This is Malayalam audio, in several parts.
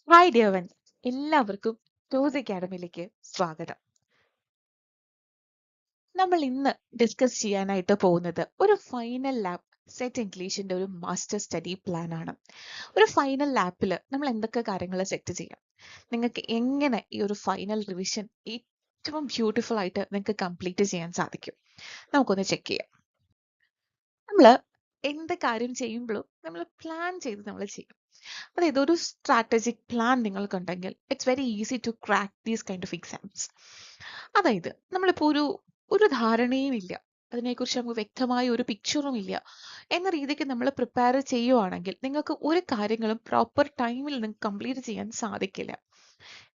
ഹായ് ഡിയർ വൺസ്, എല്ലാവർക്കും ടോസ് അക്കാഡമിയിലേക്ക് സ്വാഗതം. നമ്മൾ ഇന്ന് ഡിസ്കസ് ചെയ്യാനായിട്ട് പോകുന്നത് ഒരു ഫൈനൽ ലാബ് സെറ്റ് ഇംഗ്ലീഷിന്റെ ഒരു മാസ്റ്റർ സ്റ്റഡി പ്ലാൻ ആണ്. ഒരു ഫൈനൽ ലാപ്പിൽ നമ്മൾ എന്തൊക്കെ കാര്യങ്ങൾ സെറ്റ് ചെയ്യാം, നിങ്ങൾക്ക് എങ്ങനെ ഈ ഒരു ഫൈനൽ റിവിഷൻ ഏറ്റവും ബ്യൂട്ടിഫുൾ ആയിട്ട് നിങ്ങൾക്ക് കംപ്ലീറ്റ് ചെയ്യാൻ സാധിക്കും, നമുക്കൊന്ന് ചെക്ക് ചെയ്യാം. നമ്മൾ എന്ത് കാര്യം ചെയ്യുമ്പോഴും നമ്മൾ പ്ലാൻ ചെയ്ത് നമ്മൾ ചെയ്യും. അതായത് ഒരു സ്ട്രാറ്റജിക് പ്ലാൻ നിങ്ങൾക്കുണ്ടെങ്കിൽ it's very easy to crack these kind of exams. അതായത് നമ്മളിപ്പോൾ ഒരു ധാരണയും ഇല്ല, അതിനെക്കുറിച്ച് നമുക്ക് വ്യക്തമായ ഒരു പിക്ചറും ഇല്ല എന്ന രീതിക്ക് നമ്മൾ പ്രിപ്പയർ ചെയ്യുവാണെങ്കിൽ നിങ്ങൾക്ക് ഒരു കാര്യങ്ങളും പ്രോപ്പർ ടൈമിൽ നിങ്ങൾക്ക് കംപ്ലീറ്റ് ചെയ്യാൻ സാധിക്കില്ല.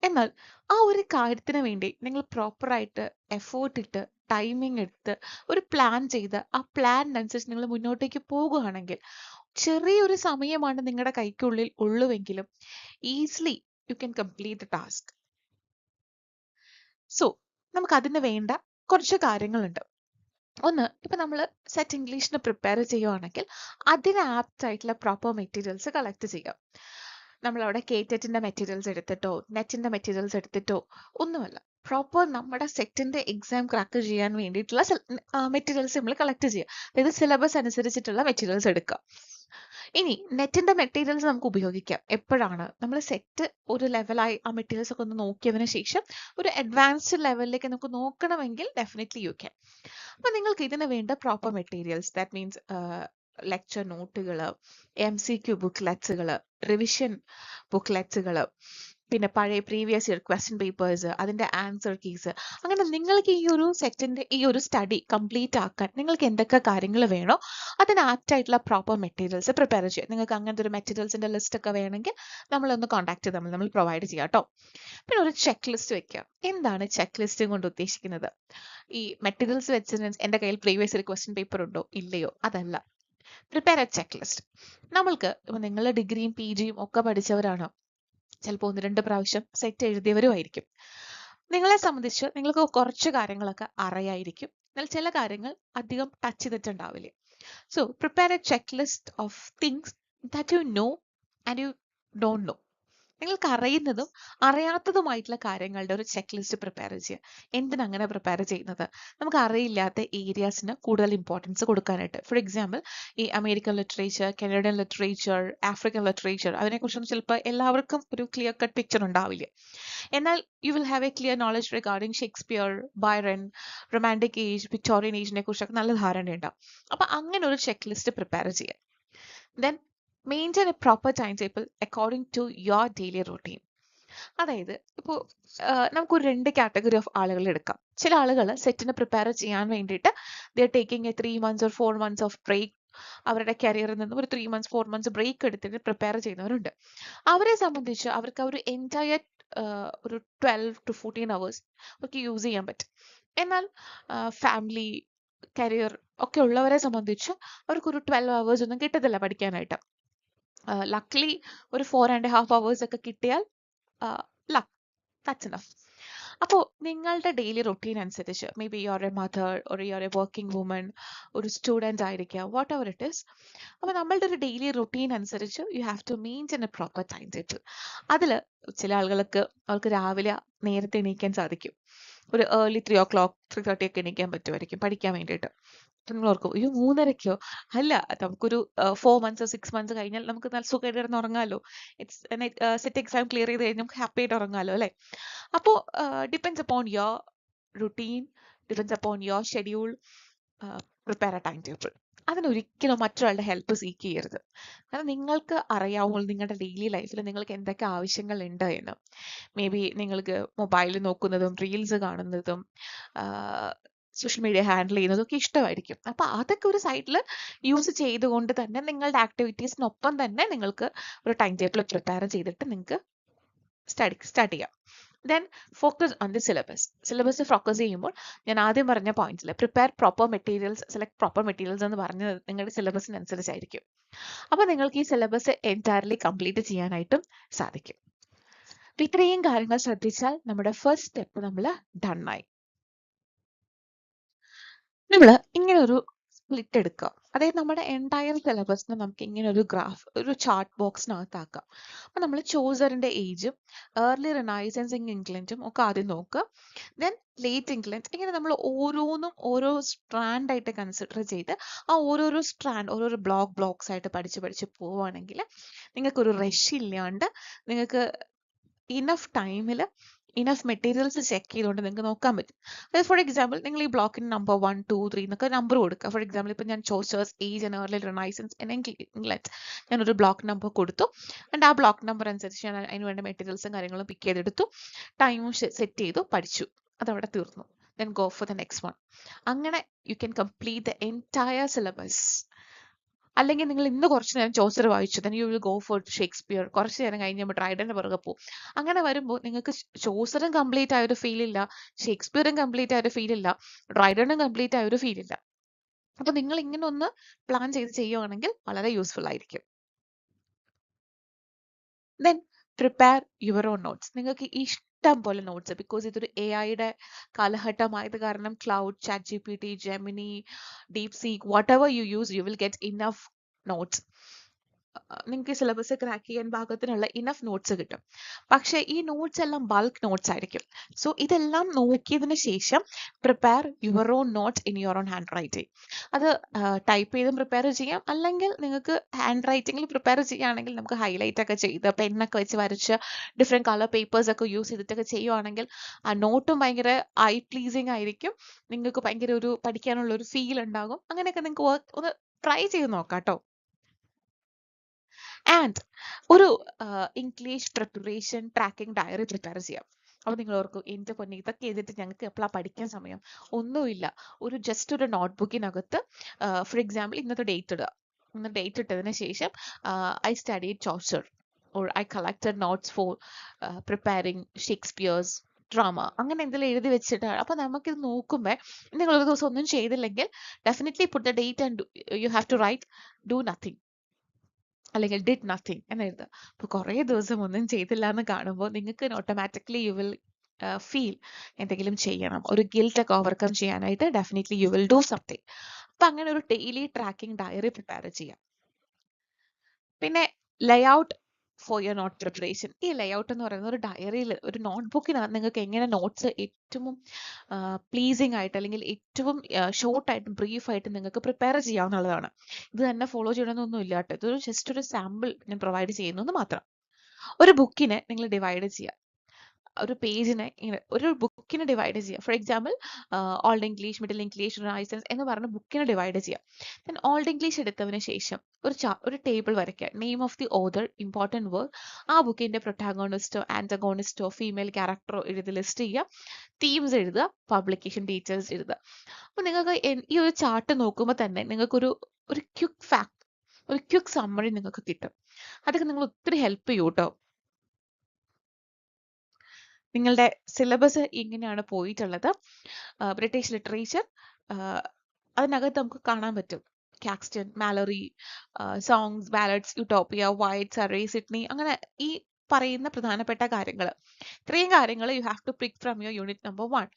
എന്നാൽ ആ ഒരു കാര്യത്തിന് വേണ്ടി നിങ്ങൾ പ്രോപ്പറായിട്ട് എഫേർട്ട് ഇട്ട് ടൈമിംഗ് എടുത്ത് ഒരു പ്ലാൻ ചെയ്ത് ആ പ്ലാനിനനുസരിച്ച് നിങ്ങൾ മുന്നോട്ടേക്ക് പോകുകയാണെങ്കിൽ ചെറിയൊരു സമയമാണ് നിങ്ങളുടെ കൈക്കുള്ളിൽ ഉള്ളുവെങ്കിലും easily you can complete the task. So നമുക്ക് അതിന് വേണ്ട കുറച്ച് കാര്യങ്ങളുണ്ട്. ഒന്ന്, ഇപ്പൊ നമ്മൾ സെറ്റ് ഇംഗ്ലീഷിന് പ്രിപ്പയർ ചെയ്യുവാണെങ്കിൽ അതിന് ആപ്റ്റ് ആയിട്ടുള്ള പ്രോപ്പർ മെറ്റീരിയൽസ് കളക്ട് ചെയ്യാം. നമ്മളവിടെ കേറ്ററ്റിന്റെ മെറ്റീരിയൽസ് എടുത്തിട്ടോ നെറ്റിന്റെ മെറ്റീരിയൽസ് എടുത്തിട്ടോ ഒന്നുമല്ല, പ്രോപ്പർ നമ്മുടെ സെറ്റിന്റെ എക്സാം ക്രാക്ക് ചെയ്യാൻ വേണ്ടിയിട്ടുള്ള മെറ്റീരിയൽസ് നമ്മൾ കളക്ട് ചെയ്യുക. അതായത് സിലബസ് അനുസരിച്ചിട്ടുള്ള മെറ്റീരിയൽസ് എടുക്കുക. ഇനി നെറ്റിന്റെ മെറ്റീരിയൽസ് നമുക്ക് ഉപയോഗിക്കാം എപ്പോഴാണ് നമ്മൾ സെറ്റ് ഒരു ലെവലായി ആ മെറ്റീരിയൽസ് ഒക്കെ ഒന്ന് നോക്കിയതിനു ശേഷം ഒരു അഡ്വാൻസ്ഡ് ലെവലിലേക്ക് നമുക്ക് നോക്കണമെങ്കിൽ ഡെഫിനറ്റ്ലി യു ക്യാൻ. അപ്പൊ നിങ്ങൾക്ക് ഇതിന് വേണ്ട proper materials, that means lecture നോട്ടുകൾ, MCQ ബുക്ക്ലെറ്റ്സുകൾ, റിവിഷൻ ബുക്ക്ലെറ്റ്സുകൾ, പിന്നെ പഴയ പ്രീവിയസ് ഇയർ ക്വസ്റ്റ്യൻ പേപ്പേഴ്സ്, അതിന്റെ ആൻസർ കീസ്, അങ്ങനെ നിങ്ങൾക്ക് ഈ ഒരു സെറ്റിന്റെ ഈ ഒരു സ്റ്റഡി കംപ്ലീറ്റ് ആക്കാൻ നിങ്ങൾക്ക് എന്തൊക്കെ കാര്യങ്ങൾ വേണോ അതിന് ആപ്റ്റ് ആയിട്ടുള്ള പ്രോപ്പർ മെറ്റീരിയൽസ് പ്രിപ്പയർ ചെയ്യാം. നിങ്ങൾക്ക് അങ്ങനത്തെ ഒരു മെറ്റീരിയൽസിന്റെ ലിസ്റ്റ് ഒക്കെ വേണമെങ്കിൽ നമ്മളൊന്ന് കോൺടാക്ട് ചെയ്താൽ നമ്മൾ പ്രൊവൈഡ് ചെയ്യാം കേട്ടോ. പിന്നെ ഒരു ചെക്ക് ലിസ്റ്റ് വെക്കുക. എന്താണ് ചെക്ക് ലിസ്റ്റ് കൊണ്ട് ഉദ്ദേശിക്കുന്നത്? ഈ മെറ്റീരിയൽസ് വെച്ച് എൻ്റെ കയ്യിൽ പ്രീവിയസ് ഇയർ ക്വസ്റ്റ്യൻ പേപ്പർ ഉണ്ടോ ഇല്ലയോ അതല്ല. Prepare a check list. നമ്മൾക്ക് നിങ്ങൾ ഡിഗ്രിയും PGയും ഒക്കെ പഠിച്ചവരാണോ, ചിലപ്പോൾ 1-2 പ്രാവശ്യം സെറ്റ് എഴുതിയവരുമായിരിക്കും. നിങ്ങളെ സംബന്ധിച്ച് നിങ്ങൾക്ക് കുറച്ച് കാര്യങ്ങളൊക്കെ അറിയായിരിക്കും, എന്നാൽ ചില കാര്യങ്ങൾ അധികം ടച്ച് ചെയ്തിട്ടുണ്ടാവില്ല. So prepare a check list of things that you know and you don't know. നിങ്ങൾക്ക് അറിയുന്നതും അറിയാത്തതുമായിട്ടുള്ള കാര്യങ്ങളുടെ ഒരു ചെക്ക് ലിസ്റ്റ് പ്രിപ്പയർ ചെയ്യുക. എന്തിനങ്ങനെ പ്രിപ്പയർ ചെയ്യുന്നത്? നമുക്ക് അറിയില്ലാത്ത ഏരിയാസിന് കൂടുതൽ ഇമ്പോർട്ടൻസ് കൊടുക്കാനായിട്ട്. ഫോർ എക്സാമ്പിൾ, ഈ American literature, Canadian literature, African literature, അതിനെക്കുറിച്ചൊന്നും ചിലപ്പോൾ എല്ലാവർക്കും ഒരു ക്ലിയർ കട്ട് പിക്ചർ ഉണ്ടാവില്ല. എന്നാൽ you will have a clear knowledge regarding Shakespeare, Byron, romantic age, Victorian ഏജിനെ കുറിച്ചൊക്കെ നല്ല ധാരണയുണ്ടാവും. അപ്പൊ അങ്ങനെ ഒരു ചെക്ക് ലിസ്റ്റ് പ്രിപ്പയർ ചെയ്യുക. Then maintain a proper time table according to your daily routine. അതായത് ഇപ്പോൾ നമുക്കൊരു 2 കാറ്റഗറി ഓഫ് ആളുകൾ എടുക്കാം. ചില ആളുകൾ സെറ്റിന് പ്രിപ്പയർ ചെയ്യാൻ വേണ്ടിയിട്ട് they are taking a 3 months or 4 months of break. അവരുടെ കരിയറിൽ നിന്നും ഒരു 3 months 4 months ബ്രേക്ക് എടുത്തിട്ട് പ്രിപ്പയർ ചെയ്യുന്നവരുണ്ട്. അവരെ സംബന്ധിച്ച് അവർക്ക് ഒരു എൻറ്റയർ ഒരു 12 to 14 hours ഒക്കെ യൂസ് ചെയ്യാൻ പറ്റും. എന്നാൽ ഫാമിലി, കരിയർ ഒക്കെ ഉള്ളവരെ സംബന്ധിച്ച് അവർക്കൊരു 12 hours ഒന്നും കിട്ടത്തില്ല പഠിക്കാനായിട്ട്. ലക്ലി ഒരു 4.5 hours ഒക്കെ കിട്ടിയാൽ ലക്ക്, ദാറ്റ്സ് ഇനഫ്. അപ്പോൾ നിങ്ങളുടെ ഡെയിലി റൊട്ടീൻ അനുസരിച്ച്, maybe you are a mother or you are a working woman, ഒരു സ്റ്റുഡൻറ് ആയിരിക്കാം, വാട്ട് എവർ ഇറ്റ് ഈസ്. അപ്പോൾ നമ്മളുടെ ഒരു ഡെയിലി റൊട്ടീൻ അനുസരിച്ച് you have to maintain a proper time table. അതിൽ ചില ആളുകൾക്ക് അവർക്ക് രാവിലെ നേരത്തെ എണീക്കാൻ സാധിക്കും. ഒരു ഏർലി 3 o'clock 3:30 ഒക്കെ എണീക്കാൻ പറ്റുമായിരിക്കും പഠിക്കാൻ വേണ്ടിയിട്ട്. നിങ്ങൾ ഓർക്കും, അയ്യോ 3:30ക്കോ? അല്ല, നമുക്കൊരു 4 months 6 months കഴിഞ്ഞാൽ നമുക്ക് നല്ല സുഖമായിട്ട് കിടന്ന് ഉറങ്ങാമല്ലോ. സെറ്റ് എക്സാം ക്ലിയർ ചെയ്ത് കഴിഞ്ഞാൽ നമുക്ക് ഹാപ്പി ആയിട്ട് ഉറങ്ങാമല്ലോ അല്ലേ? അപ്പോൾ depends upon your routine, depends upon your schedule. Prepare a time table. അതിനൊരിക്കലും മറ്റൊരാളുടെ ഹെൽപ്പ് സീക്ക് ചെയ്യരുത്. കാരണം നിങ്ങൾക്ക് അറിയാവുമ്പോൾ നിങ്ങളുടെ ഡെയിലി ലൈഫിൽ നിങ്ങൾക്ക് എന്തൊക്കെ ആവശ്യങ്ങളുണ്ട് എന്ന്. മേ ബി നിങ്ങൾക്ക് മൊബൈൽ നോക്കുന്നതും റീൽസ് കാണുന്നതും സോഷ്യൽ മീഡിയ ഹാൻഡിൽ ചെയ്യുന്നതൊക്കെ ഇഷ്ടമായിരിക്കും. അപ്പോൾ അതൊക്കെ ഒരു സൈഡിൽ യൂസ് ചെയ്തുകൊണ്ട് തന്നെ നിങ്ങളുടെ ആക്ടിവിറ്റീസിനൊപ്പം തന്നെ നിങ്ങൾക്ക് ഒരു ടൈം ടേബിൾ പ്രിപ്പയർ ചെയ്തിട്ട് നിങ്ങൾക്ക് സ്റ്റാർട്ട് ചെയ്യാം. Then focus on the syllabus. Syllabus focus ചെയ്യുമ്പോൾ ഞാൻ ആദ്യം പറഞ്ഞ പോയിന്റ്സിൽ prepare proper materials, select proper materials എന്ന് പറഞ്ഞത് നിങ്ങളുടെ സിലബസിനനുസരിച്ചായിരിക്കും. അപ്പോൾ നിങ്ങൾക്ക് ഈ സിലബസ് എൻറ്റയർലി കംപ്ലീറ്റ് ചെയ്യാനായിട്ടും സാധിക്കും. അപ്പോൾ ഇത്രയും കാര്യങ്ങൾ ശ്രദ്ധിച്ചാൽ നമ്മുടെ ഫസ്റ്റ് സ്റ്റെപ്പ് നമ്മൾ ഡൺ ആയി. നമ്മൾ ഇങ്ങനെ ഒരു സ്പ്ലിറ്റ് എടുക്കുക. അതായത് നമ്മുടെ എൻറ്റയർ സിലബസിനെ നമുക്ക് ഇങ്ങനെ ഒരു ഗ്രാഫ്, ഒരു ചാർട്ട് ബോക്സിനകത്താക്കാം. അപ്പം നമ്മൾ ചോസറിന്റെ ഏജും ഏർലി റിനൈസൻസ് ഇൻ ഇംഗ്ലണ്ടും ഒക്കെ ആദ്യം നോക്കുക. ദെൻ ലേറ്റ് ഇംഗ്ലണ്ട്, ഇങ്ങനെ നമ്മൾ ഓരോന്നും ഓരോ സ്ട്രാൻഡ് ആയിട്ട് കൺസിഡർ ചെയ്ത് ആ ഓരോരോ സ്ട്രാൻഡ് ഓരോരോ ബ്ലോക്സ് ആയിട്ട് പഠിച്ച് പോവുകയാണെങ്കിൽ നിങ്ങൾക്കൊരു റഷ് ഇല്ലാണ്ട് നിങ്ങൾക്ക് ഇനഫ് ടൈമിൽ ഇനഫ് മെറ്റീരിയൽസ് ചെക്ക് ചെയ്തുകൊണ്ട് നിങ്ങൾക്ക് നോക്കാൻ പറ്റും. അതായത് ഫോർ എക്സാമ്പിൾ നിങ്ങൾ ഈ ബ്ലോക്കിന് നമ്പർ 1, 2, 3 എന്നൊക്കെ നമ്പർ കൊടുക്കുക. ഫോർ എക്സാമ്പിൾ ഇപ്പം ഞാൻ Chaucer's age and early renaissance in England ഞാനൊരു ബ്ലോക്ക് നമ്പർ കൊടുത്തു. ആൻഡ് ആ ബ്ലോക്ക് നമ്പർ അനുസരിച്ച് ഞാൻ അതിന് വേണ്ട മെറ്റീരിയൽസും കാര്യങ്ങളും പിക്ക് ചെയ്തെടുത്തു, ടൈമും സെറ്റ് ചെയ്തു, പഠിച്ചു, അതവിടെ തീർന്നു. Then go for the next one. അങ്ങനെ you can complete the entire syllabus. അല്ലെങ്കിൽ നിങ്ങൾ ഇന്ന് കുറച്ച് നേരം ചോസർ വായിച്ചു, then you will go for Shakespeare, കുറച്ച് നേരം കഴിഞ്ഞ് ഡ്രൈഡന്റെ പുറകെ പോകും. അങ്ങനെ വരുമ്പോൾ നിങ്ങൾക്ക് ചോസറും കംപ്ലീറ്റ് ആയ ഒരു ഫീൽ ഇല്ല, ഷേക്സ്പിയറും കംപ്ലീറ്റ് ആയ ഒരു ഫീൽ ഇല്ല, ഡ്രൈഡനും കംപ്ലീറ്റ് ആയ ഒരു ഫീൽ ഇല്ല. അപ്പൊ നിങ്ങൾ ഇങ്ങനെ ഒന്ന് പ്ലാൻ ചെയ്ത് ചെയ്യുവാണെങ്കിൽ വളരെ യൂസ്ഫുൾ ആയിരിക്കും. Then prepare your own notes. നിങ്ങൾക്ക് ഇഷ്ടം പോലെ നോട്ട്സ്, ബിക്കോസ് ഇതൊരു AI-യുടെ കാലഘട്ടമായത് കാരണം cloud, ChatGPT, Gemini, deep seek, what ever you use, you will get enough notes. നിങ്ങൾക്ക് സിലബസ് ക്രാക്ക് ചെയ്യാൻ പാകത്തിനുള്ള ഇനഫ് നോട്ട്സ് കിട്ടും. പക്ഷേ ഈ നോട്ട്സ് എല്ലാം ബൾക്ക് നോട്ട്സ് ആയിരിക്കും. സോ ഇതെല്ലാം നോക്കിയതിന് ശേഷം prepare your own notes in your own hand writing. അത് ടൈപ്പ് ചെയ്തും പ്രിപ്പയർ ചെയ്യാം, അല്ലെങ്കിൽ നിങ്ങൾക്ക് ഹാൻഡ് റൈറ്റിംഗിൽ പ്രിപ്പയർ ചെയ്യുകയാണെങ്കിൽ നമുക്ക് ഹൈലൈറ്റ് ഒക്കെ ചെയ്ത് പെന്നൊക്കെ വെച്ച് വരച്ച് ഡിഫറെൻറ്റ് കളർ പേപ്പേഴ്സ് ഒക്കെ യൂസ് ചെയ്തിട്ടൊക്കെ ചെയ്യുവാണെങ്കിൽ ആ നോട്ടും ഭയങ്കര ഐ പ്ലീസിങ് ആയിരിക്കും. നിങ്ങൾക്ക് ഭയങ്കര ഒരു പഠിക്കാനുള്ള ഒരു ഫീൽ ഉണ്ടാകും. അങ്ങനെയൊക്കെ നിങ്ങൾക്ക് ഒന്ന് ട്രൈ ചെയ്ത് നോക്കാം കേട്ടോ. ആൻഡ് ഒരു English preparation tracking diary prepare ചെയ്യാം. അപ്പോൾ നിങ്ങൾ ഓർക്കും, എൻ്റെ പൊന്നെ ഇതൊക്കെ ചെയ്തിട്ട് ഞങ്ങൾക്ക് എപ്പോഴാണ് പഠിക്കാൻ സമയം? ഒന്നുമില്ല, ഒരു ജസ്റ്റ് ഒരു നോട്ട്ബുക്കിനകത്ത് ഫോർ എക്സാമ്പിൾ ഇന്നത്തെ ഡേറ്റ് ഇടുക. ഇന്ന് ഡേറ്റ് ഇട്ടതിന് ശേഷം I studied Chaucer or I collected notes four preparing Shakespeare's drama, അങ്ങനെ എന്തെങ്കിലും എഴുതി വെച്ചിട്ടാണ്. അപ്പോൾ നമുക്കിത് നോക്കുമ്പോൾ നിങ്ങൾ ഒരു ദിവസം ഒന്നും ചെയ്തില്ലെങ്കിൽ definitely put the date and you have to write do nothing അല്ലെങ്കിൽ ഡിഡ് നത്തിങ് എന്ന് എഴുതുക. അപ്പോൾ കുറേ ദിവസം ഒന്നും ചെയ്തില്ല എന്ന് കാണുമ്പോൾ നിങ്ങൾക്ക് ഓട്ടോമാറ്റിക്കലി യു വിൽ ഫീൽ എന്തെങ്കിലും ചെയ്യണം, ഒരു ഗിൽറ്റ് ഒക്കെ ഓവർകം ചെയ്യാനായിട്ട് definitely you will do something. അപ്പം അങ്ങനെ ഒരു ഡെയിലി ട്രാക്കിംഗ് ഡയറി പ്രിപ്പയർ ചെയ്യാം. പിന്നെ layout for your note preparation. ഈ ലേഔട്ട് എന്ന് പറയുന്നത് ഒരു ഡയറിയിൽ, ഒരു നോട്ട്ബുക്കിനകത്ത് നിങ്ങൾക്ക് എങ്ങനെ നോട്ട്സ് ഏറ്റവും പ്ലീസിങ് ആയിട്ട് അല്ലെങ്കിൽ ഏറ്റവും ഷോർട്ടായിട്ടും ബ്രീഫായിട്ട് നിങ്ങൾക്ക് പ്രിപ്പയർ ചെയ്യാവുന്നതാണ്. ഇത് തന്നെ ഫോളോ ചെയ്യണമെന്നൊന്നും ഇല്ല കേട്ടോ, ഇതൊരു ജസ്റ്റ് ഒരു സാമ്പിൾ ഞാൻ പ്രൊവൈഡ് ചെയ്യുന്നു എന്ന് മാത്രം. ഒരു ബുക്കിനെ നിങ്ങൾ ഡിവൈഡ് ചെയ്യുക, ഒരു പേജിനെ ഇങ്ങനെ ഒരു ബുക്കിനെ ഡിവൈഡ് ചെയ്യുക. For example old English, middle English, renaissance എന്ന് പറഞ്ഞ ബുക്കിനെ ഡിവൈഡ് ചെയ്യുക. ദെൻ ഓൾഡ് ഇംഗ്ലീഷ് എടുത്തതിന് ശേഷം ഒരു ടേബിൾ വരയ്ക്കുക. Name of the author, important work, ആ ബുക്കിന്റെ പ്രൊട്ടാഗോണിസ്റ്റോ ആന്റഗോണിസ്റ്റോ ഫീമെയിൽ ക്യാരക്ടറോ എഴുതി ലിസ്റ്റ് ചെയ്യുക, തീംസ് എഴുതുക, പബ്ലിക്കേഷൻ ഡീറ്റെയിൽസ് എഴുതുക. അപ്പോൾ നിങ്ങൾക്ക് ഈ ഒരു ചാർട്ട് നോക്കുമ്പോൾ തന്നെ നിങ്ങൾക്കൊരു ഒരു ക്വിക്ക് ഫാക്ട്, ഒരു ക്വിക്ക് സമ്മറി നിങ്ങൾക്ക് കിട്ടും. അതൊക്കെ നിങ്ങൾ ഒത്തിരി ഹെൽപ്പ് ചെയ്യും കേട്ടോ. നിങ്ങളുടെ സിലബസ് ഇങ്ങനെയാണ് പോയിട്ടുള്ളത്. ബ്രിട്ടീഷ് ലിറ്ററേച്ചർ, അതിനകത്ത് നമുക്ക് കാണാൻ പറ്റും Caxton, Malory, songs, ballads, Utopia, Wyatt, Surrey, Sidney, അങ്ങനെ ഈ പറയുന്ന പ്രധാനപ്പെട്ട കാര്യങ്ങൾ, ഇത്രയും കാര്യങ്ങൾ you have to pick from your unit number 1.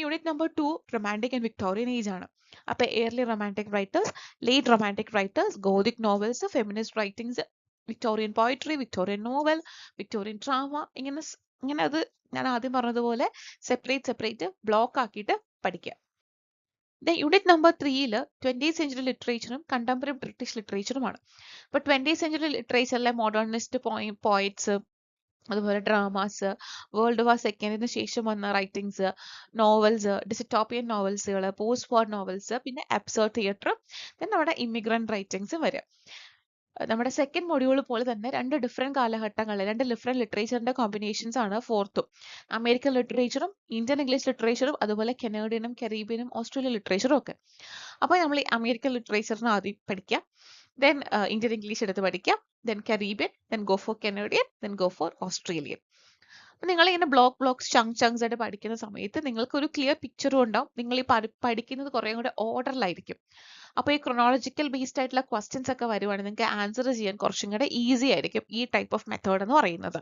Unit number 2 romantic and Victorian age ആണ്. അപ്പോൾ early romantic writers, late romantic writers, Gothic novels, feminist writings, Victorian poetry, Victorian novel, Victorian drama, ഇങ്ങനെ അത് ഞാൻ ആദ്യം പറഞ്ഞതുപോലെ സെപ്പറേറ്റ് ബ്ലോക്ക് ആക്കിയിട്ട് പഠിക്കുക. യൂണിറ്റ് നമ്പർ 3 20th സെഞ്ചുറി ലിറ്ററേച്ചറും കണ്ടംപററി ബ്രിട്ടീഷ് ലിറ്ററേച്ചറുമാണ്. അപ്പോൾ 20th സെഞ്ചുറി ലിറ്ററേച്ചറിലെ മോഡേണിസ്റ്റ് പോയിറ്റ്സ്, അതുപോലെ ഡ്രാമാസ്, വേൾഡ് വാർ സെക്കൻഡിന് ശേഷം വന്ന റൈറ്റിംഗ്സ്, നോവൽസ്, ഡിസ്റ്റോപ്പിയൻ നോവൽസുകൾ, പോസ്റ്റ് വാർ നോവൽസ്, പിന്നെ അബ്സർഡ് തിയേറ്റർ, പിന്നെ നമ്മുടെ ഇമിഗ്രന്റ് റൈറ്റിംഗ്സും വരും. നമ്മുടെ സെക്കൻഡ് മൊഡ്യൂൾ പോലെ തന്നെ രണ്ട് ഡിഫറെന്റ് കാലഘട്ടങ്ങളിൽ രണ്ട് ഡിഫറെന്റ് ലിറ്ററേച്ചറിന്റെ കോമ്പിനേഷൻസ് ആണ് ഫോർത്തും. അമേരിക്കൻ ലിറ്ററേച്ചറും ഇന്ത്യൻ ഇംഗ്ലീഷ് ലിറ്ററേച്ചറും അതുപോലെ കനേഡിയനും കരീബിയനും ഓസ്ട്രേലിയൻ ലിറ്ററേച്ചറും ഒക്കെ. അപ്പോൾ നമ്മൾ ഈ അമേരിക്കൻ ലിറ്ററേച്ചറിന് ആദ്യം പഠിക്കാം, ദെൻ ഇന്ത്യൻ ഇംഗ്ലീഷ് എടുത്ത് പഠിക്കാം, then Caribbean, then go four Canadian, then go four Australian. നിങ്ങൾ ഇങ്ങനെ ബ്ലോക്സ് ചങ്ക്സ് ആയിട്ട് പഠിക്കുന്ന സമയത്ത് നിങ്ങൾക്ക് ഒരു ക്ലിയർ പിക്ചറും ഉണ്ടാവും. നിങ്ങൾ ഈ പഠിക്കുന്നത് കുറേ കൂടെ ഓർഡറിലായിരിക്കും. അപ്പോൾ ഈ ക്രൊണോളജിക്കൽ ബേസ്ഡ് ആയിട്ടുള്ള ക്വസ്റ്റ്യൻസ് ഒക്കെ വരുവാണെങ്കിൽ നിങ്ങൾക്ക് ആൻസർ ചെയ്യാൻ കുറച്ചും കൂടെ ഈസി ആയിരിക്കും ഈ ടൈപ്പ് ഓഫ് മെത്തേഡ് എന്ന് പറയുന്നത്.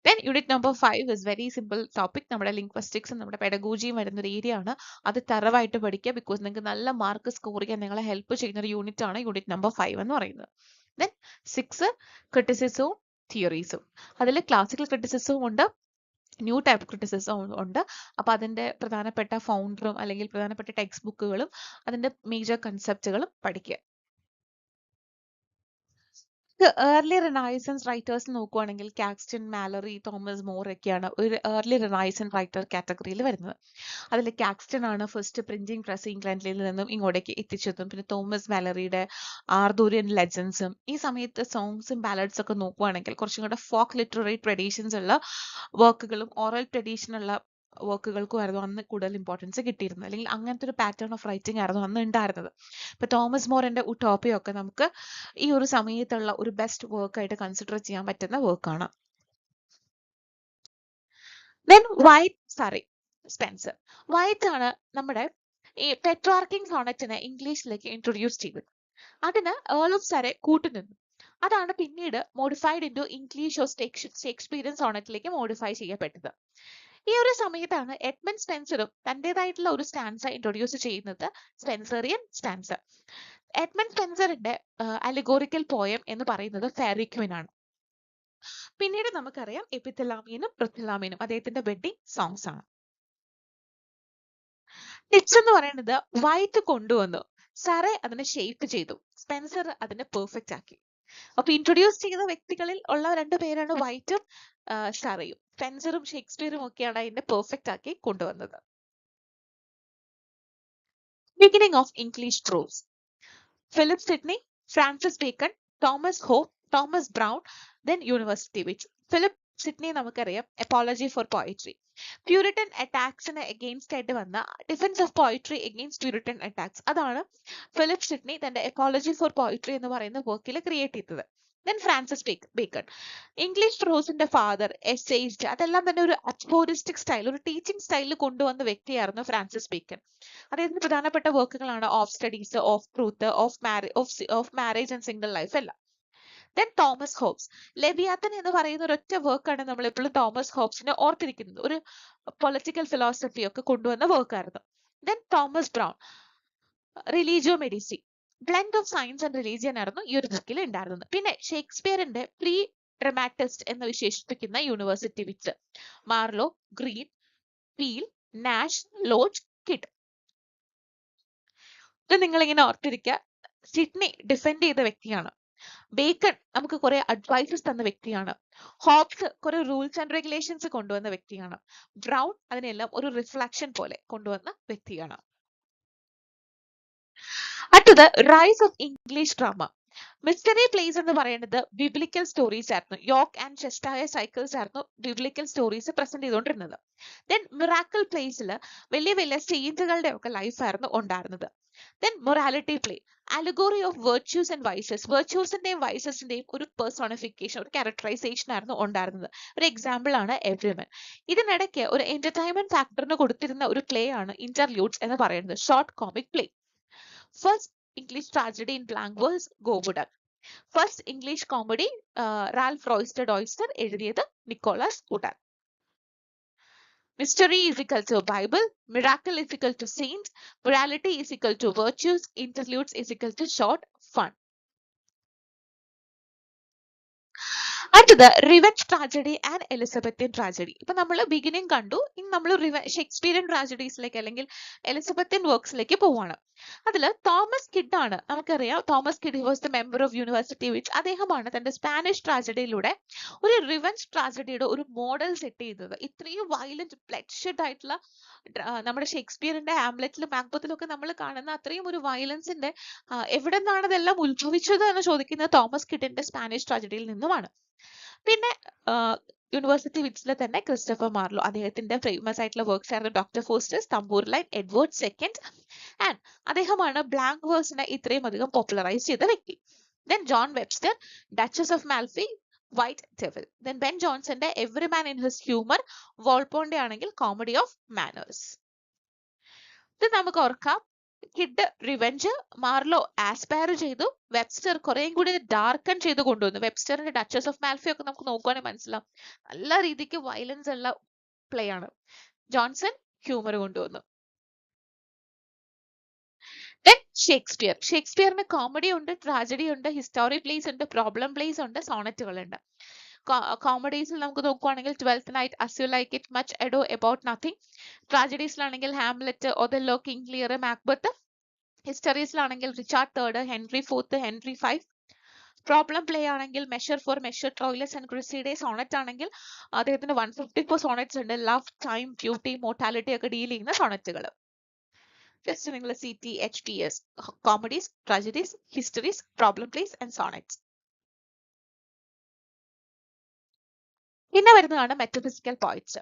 Then unit number 5 is very simple topic. നമ്മുടെ ലിംഗ്വിസ്റ്റിക്സും നമ്മുടെ പെഡഗോജിയും വരുന്ന ഒരു ഏരിയ ആണ്. അത് തറവായിട്ട് പഠിക്കുക, ബിക്കോസ് നിങ്ങൾക്ക് നല്ല മാർക്ക് സ്കോർ ചെയ്യാൻ നിങ്ങളെ ഹെൽപ്പ് ചെയ്യുന്ന ഒരു യൂണിറ്റ് ആണ് യൂണിറ്റ് നമ്പർ 5 എന്ന് പറയുന്നത്. Then 6 ക്രിറ്റിസിസവും തിയറീസും. അതിൽ ക്ലാസിക്കൽ ക്രിറ്റിസിസവും ഉണ്ട്, ന്യൂ ടൈപ്പ് ക്രിറ്റിസിസം ഉണ്ട്. അപ്പൊ അതിന്റെ പ്രധാനപ്പെട്ട ഫൗണ്ടറും അല്ലെങ്കിൽ പ്രധാനപ്പെട്ട ടെക്സ്റ്റ് ബുക്കുകളും അതിന്റെ മേജർ കൺസെപ്റ്റുകളും പഠിക്കുക. ഏർലി റിനൈസൻസ് റൈറ്റേഴ്സ് നോക്കുവാണെങ്കിൽ കാക്സ്റ്റൺ, മാലറി, തോമസ് മോർ ഒക്കെയാണ് ഒരു ഏർലി റിനൈസൻസ് റൈറ്റർ കാറ്റഗറിയിൽ വരുന്നത്. അതിൽ കാക്സ്റ്റൺ ആണ് ഫസ്റ്റ് പ്രിന്റിംഗ് പ്രസ് ഇംഗ്ലണ്ടിൽ നിന്നും ഇങ്ങോട്ടേക്ക് എത്തിച്ചതും. പിന്നെ തോമസ് മാലറിയുടെ ആർതൂരിയൻ ലെജൻസും. ഈ സമയത്ത് സോങ്സും ബാലഡ്സ് ഒക്കെ നോക്കുവാണെങ്കിൽ കുറച്ചും കൂടെ ഫോക്ക് ലിറ്റററി ട്രഡീഷൻസ് ഉള്ള വർക്കുകളും ഓറൽ ട്രഡീഷൻ ഉള്ള വർക്കുകൾക്കുമായിരുന്നു അന്ന് കൂടുതൽ ഇമ്പോർട്ടൻസ് കിട്ടിയിരുന്നത്, അല്ലെങ്കിൽ അങ്ങനത്തെ ഒരു പാറ്റേൺ ഓഫ് റൈറ്റിംഗ് ആയിരുന്നു അന്ന് ഉണ്ടായിരുന്നത്. ഇപ്പൊ തോമസ് മോറിന്റെ ഉട്ടോപ്പിയ ഒക്കെ നമുക്ക് ഈ ഒരു സമയത്തുള്ള ഒരു ബെസ്റ്റ് വർക്ക് ആയിട്ട് കൺസിഡർ ചെയ്യാൻ പറ്റുന്ന വർക്കാണ്. Then Wyatt Surrey Spenser. Wyatt ആണ് നമ്മുടെ ഈ പെട്രാർക്കിംഗ് സോണറ്റിനെ ഇംഗ്ലീഷിലേക്ക് ഇൻട്രൊഡ്യൂസ് ചെയ്തത്. അതിന് ഏൾ ഓഫ് സറെ കൂട്ടുനിന്നു. അതാണ് പിന്നീട് modified into English of Shakespearean സോണറ്റിലേക്ക് മോഡിഫൈ ചെയ്യപ്പെട്ടത്. ഈ ഒരു സമയത്താണ് എഡ്മണ്ട് സ്പെൻസറും തന്റേതായിട്ടുള്ള ഒരു സ്റ്റാൻസ ഇൻട്രൊഡ്യൂസ് ചെയ്യുന്നത്, സ്പെൻസറിയൻ സ്റ്റാൻസ. എഡ്മണ്ട് സ്പെൻസറിന്റെ അലിഗോറിക്കൽ പോയം എന്ന് പറയുന്നത് ഫെയറി ക്വീൻ ആണ്. പിന്നീട് നമുക്കറിയാം എപ്പിത്തലാമിയനും പൃഥ്വിലാമിയനും അദ്ദേഹത്തിന്റെ വെഡിങ് സോങ്സ് ആണ്. ടിപ്സ് എന്ന് പറയുന്നത് വൈറ്റ് കൊണ്ടുവന്നു, സറെ അതിനെ ഷേപ്പ് ചെയ്തു, സ്പെൻസർ അതിനെ പെർഫെക്റ്റ് ആക്കി. അപ്പൊ ഇൻട്രൊഡ്യൂസ് ചെയ്ത വ്യക്തികളിൽ ഉള്ള 2 പേരാണ് വൈറ്റും സറയും. സ്പെൻസറും ഷേക്സ്പിയറും ഒക്കെയാണ് അതിനെ പെർഫെക്റ്റ് ആക്കി കൊണ്ടുവന്നത്. Beginning of English prose. Philip Sidney, Francis Bacon, Thomas Hobbes, Thomas Browne, then university wits. Philip Sidney നമുക്കറിയാം എപ്പോളജി ഫോർ പോയിട്രി. പ്യൂരിറ്റൻ അറ്റാക്സിന് എഗെയിൻസ്റ്റ് ആയിട്ട് വന്ന defence of poetry against Puritan attacks, അതാണ് ഫിലിപ്പ് സിഡ്നി തന്റെ എപ്പോളജി ഫോർ പോയിട്രി എന്ന് പറയുന്ന വർക്കിൽ ക്രിയേറ്റ് ചെയ്തത്. ദെൻ ഫ്രാൻസിസ് ബേക്കൺ, ഇംഗ്ലീഷ് പ്രോസിന്റെ ഫാദർ, എസ്സേയിസ്റ്റ്, അതെല്ലാം തന്നെ ഒരു അഫോറിസ്റ്റിക് സ്റ്റൈൽ, ഒരു ടീച്ചിങ് സ്റ്റൈലിൽ കൊണ്ടുവന്ന വ്യക്തിയായിരുന്നു ഫ്രാൻസിസ് ബേക്കൺ. അദ്ദേഹത്തിന്റെ പ്രധാനപ്പെട്ട വർക്കുകളാണ് of studies, of truth, of marriage and single life എല്ലാം. ദെൻ തോമസ് ഹോബ്സ്, ലെവിയാത്തൻ എന്ന് പറയുന്ന ഒരൊറ്റ വർക്കാണ് നമ്മൾ എപ്പോഴും തോമസ് ഹോബ്സിനെ ഓർത്തിരിക്കുന്നത്. ഒരു പൊളിറ്റിക്കൽ ഫിലോസഫി ഒക്കെ കൊണ്ടുവന്ന വർക്കായിരുന്നു. Then Thomas Browne, Religio Medici, blend of science and religion ആയിരുന്നു ഈ ഒരു ബുക്കിൽ ഉണ്ടായിരുന്നത്. പിന്നെ ഷേക്സ്പിയറിന്റെ പ്രീ ഡ്രമാറ്റിസ്റ്റ് എന്ന് വിശേഷിപ്പിക്കുന്ന university wits, Marlowe, Greene, Peele, Nashe, Lodge, Kyd. ഇത് നിങ്ങളിങ്ങനെ ഓർത്തിരിക്കുക. സിഡ്നി ഡിഫെൻഡ് ചെയ്ത വ്യക്തിയാണ്. ബേക്കൺ നമുക്ക് കുറെ അഡ്വൈസസ് തന്ന വ്യക്തിയാണ്. ഹോബ്സ് കുറെ റൂൾസ് ആൻഡ് റെഗുലേഷൻസ് കൊണ്ടുവന്ന വ്യക്തിയാണ്. ബ്രൗൺ അതിനെല്ലാം ഒരു റിഫ്ലക്ഷൻ പോലെ കൊണ്ടുവന്ന വ്യക്തിയാണ്. അടുത്തത് rise of English drama. Mystery plays എന്ന് പറയുന്നത് ബിബ്ലിക്കൽ സ്റ്റോറീസ് ആയിരുന്നു. യോർക്ക് ആൻഡ് ചെസ്റ്റായ സൈക്കിൾസ് ആയിരുന്നു ബിബ്ലിക്കൽ സ്റ്റോറീസ് പ്രസന്റ് ചെയ്തുകൊണ്ടിരുന്നത്. ദെൻ മിറാക്കിൾ പ്ലേസിൽ വലിയ വലിയ സെയിന്റുകളുടെ ഒക്കെ ലൈഫായിരുന്നു ഉണ്ടായിരുന്നത്. Then morality play, allegory of virtues and vices, വെർച്യൂസിന്റെയും വൈസസിന്റെയും ഒരു പേഴ്സോണിഫിക്കേഷൻ, ഒരു ക്യാരക്ടറൈസേഷൻ ആയിരുന്നു ഉണ്ടായിരുന്നത്. ഒരു എക്സാമ്പിൾ ആണ് എവ്രിവൻ. ഇതിനിടയ്ക്ക് ഒരു എന്റർടൈൻമെന്റ് ഫാക്ടറിന് കൊടുത്തിരുന്ന ഒരു പ്ലേ ആണ് ഇന്റർലൂഡ്സ് എന്ന് പറയുന്നത്, short comic play. First English tragedy in blank verse, Go Buddha. First English comedy, Ralph Roister Doyster എഴുതിയത് Nicholas Udall. Mystery is equal to Bible, miracle is equal to saints, morality is equal to virtues, interludes is equal to short fun. അടുത്തത് revenge tragedy and Elizabethan tragedy. ഇപ്പൊ നമ്മൾ ബിഗിനിങ് കണ്ടു, ഇനി നമ്മൾ ഷേക്സ്പിയറിയൻ ട്രാജഡീസിലേക്ക് അല്ലെങ്കിൽ എലിസബത്തിയൻ വർക്ക്സിലേക്ക് പോവാണ്. അതിൽ തോമസ് കിഡ് ആണ് നമുക്കറിയാം. Thomas kid was the member of university which. അദ്ദേഹമാണ് തന്റെ സ്പാനിഷ് ട്രാജഡിയിലൂടെ ഒരു റിവെഞ്ച് ട്രാജഡിയുടെ ഒരു മോഡൽ സെറ്റ് ചെയ്തത്. ഇത്രയും വയലന്റ് ബ്ലഡ്ഷെഡ് ആയിട്ടുള്ള നമ്മുടെ ഷേക്സ്പിയറിന്റെ ഹാംലെറ്റിലും മാക്ബത്തിലും ഒക്കെ നമ്മൾ കാണുന്ന അത്രയും ഒരു വയലൻസിന്റെ എവിടെ നിന്നാണ് ഇതെല്ലാം ഉത്ഭവിച്ചത് എന്ന് ചോദിക്കുന്നത് തോമസ് കിഡിന്റെ സ്പാനിഷ് ട്രാജഡിയിൽ നിന്നുമാണ്. പിന്നെ യൂണിവേഴ്സിറ്റി വിറ്റ്സിലെ തന്നെ ക്രിസ്റ്റഫർ മാർലോ, അദ്ദേഹത്തിന്റെ ഫേമസ് ആയിട്ടുള്ള വർക്ക്സ് ആയിരുന്നു doctor Faustus, Tamburlaine, Edward second, and അദ്ദേഹമാണ് ബ്ലാങ്ക് വേഴ്സിനെ ഇത്രയും അധികം പോപ്പുലറൈസ് ചെയ്ത വ്യക്തി. Then John Webster, Duchess of Malfi, White Devil. Then Ben ജോൺസന്റെ every man in his humour, വോൾപോണ്ടെ ആണെങ്കിൽ കോമഡി ഓഫ് മാനേഴ്സ്. ഇത് നമുക്ക് ഓർക്കാം കിഡ് റിവെഞ്ച്, മാർലോ ആസ്പയർ ചെയ്തു, വെബ്സ്റ്റർ കുറേയും കൂടി ഡാർക്കൺ ചെയ്ത് കൊണ്ടുവന്നു. വെബ്സ്റ്ററിന്റെ ഡച്ചസ് ഓഫ് മാൽഫി ഒക്കെ നമുക്ക് നോക്കുവാണെങ്കിൽ മനസ്സിലാവും നല്ല രീതിക്ക് വയലൻസ് ഉള്ള പ്ലേ ആണ്. ജോൺസൺ ഹ്യൂമർ കൊണ്ടുവന്നു. ദെൻ ഷേക്സ്പിയറിന് കോമഡി ഉണ്ട്, ട്രാജഡി ഉണ്ട്, ഹിസ്റ്റോറി പ്ലേസ് ഉണ്ട്, പ്രോബ്ലം പ്ലേസ് ഉണ്ട്, സോണറ്റുകൾ ഉണ്ട്. കോമഡീസിൽ നമുക്ക് നോക്കുവാണെങ്കിൽ twelfth night, as you like it, much ado, about nothing. ട്രാജഡീസിലാണെങ്കിൽ Hamlet, Othello, King Lear, Macbeth. ഹിസ്റ്ററീസിലാണെങ്കിൽ Richard third, Henry fourth, Henry five. Problem play ആണെങ്കിൽ measure for measure, Troilus and Criseyde. Sonnet ആണെങ്കിൽ അദ്ദേഹത്തിന് 154 സോണറ്റ്സ് ഉണ്ട്. ലവ്, ടൈം, ബ്യൂട്ടി, മോർട്ടാലിറ്റി ഒക്കെ ഡീൽ ചെയ്യുന്ന സോണറ്റുകൾ. ജസ്റ്റ് നിങ്ങൾ CTHTS, comedies, tragedies, histories, problem plays and sonnets. പിന്നെ വരുന്നതാണ് മെറ്റഫിസിക്കൽ പോയിറ്റ്സ്.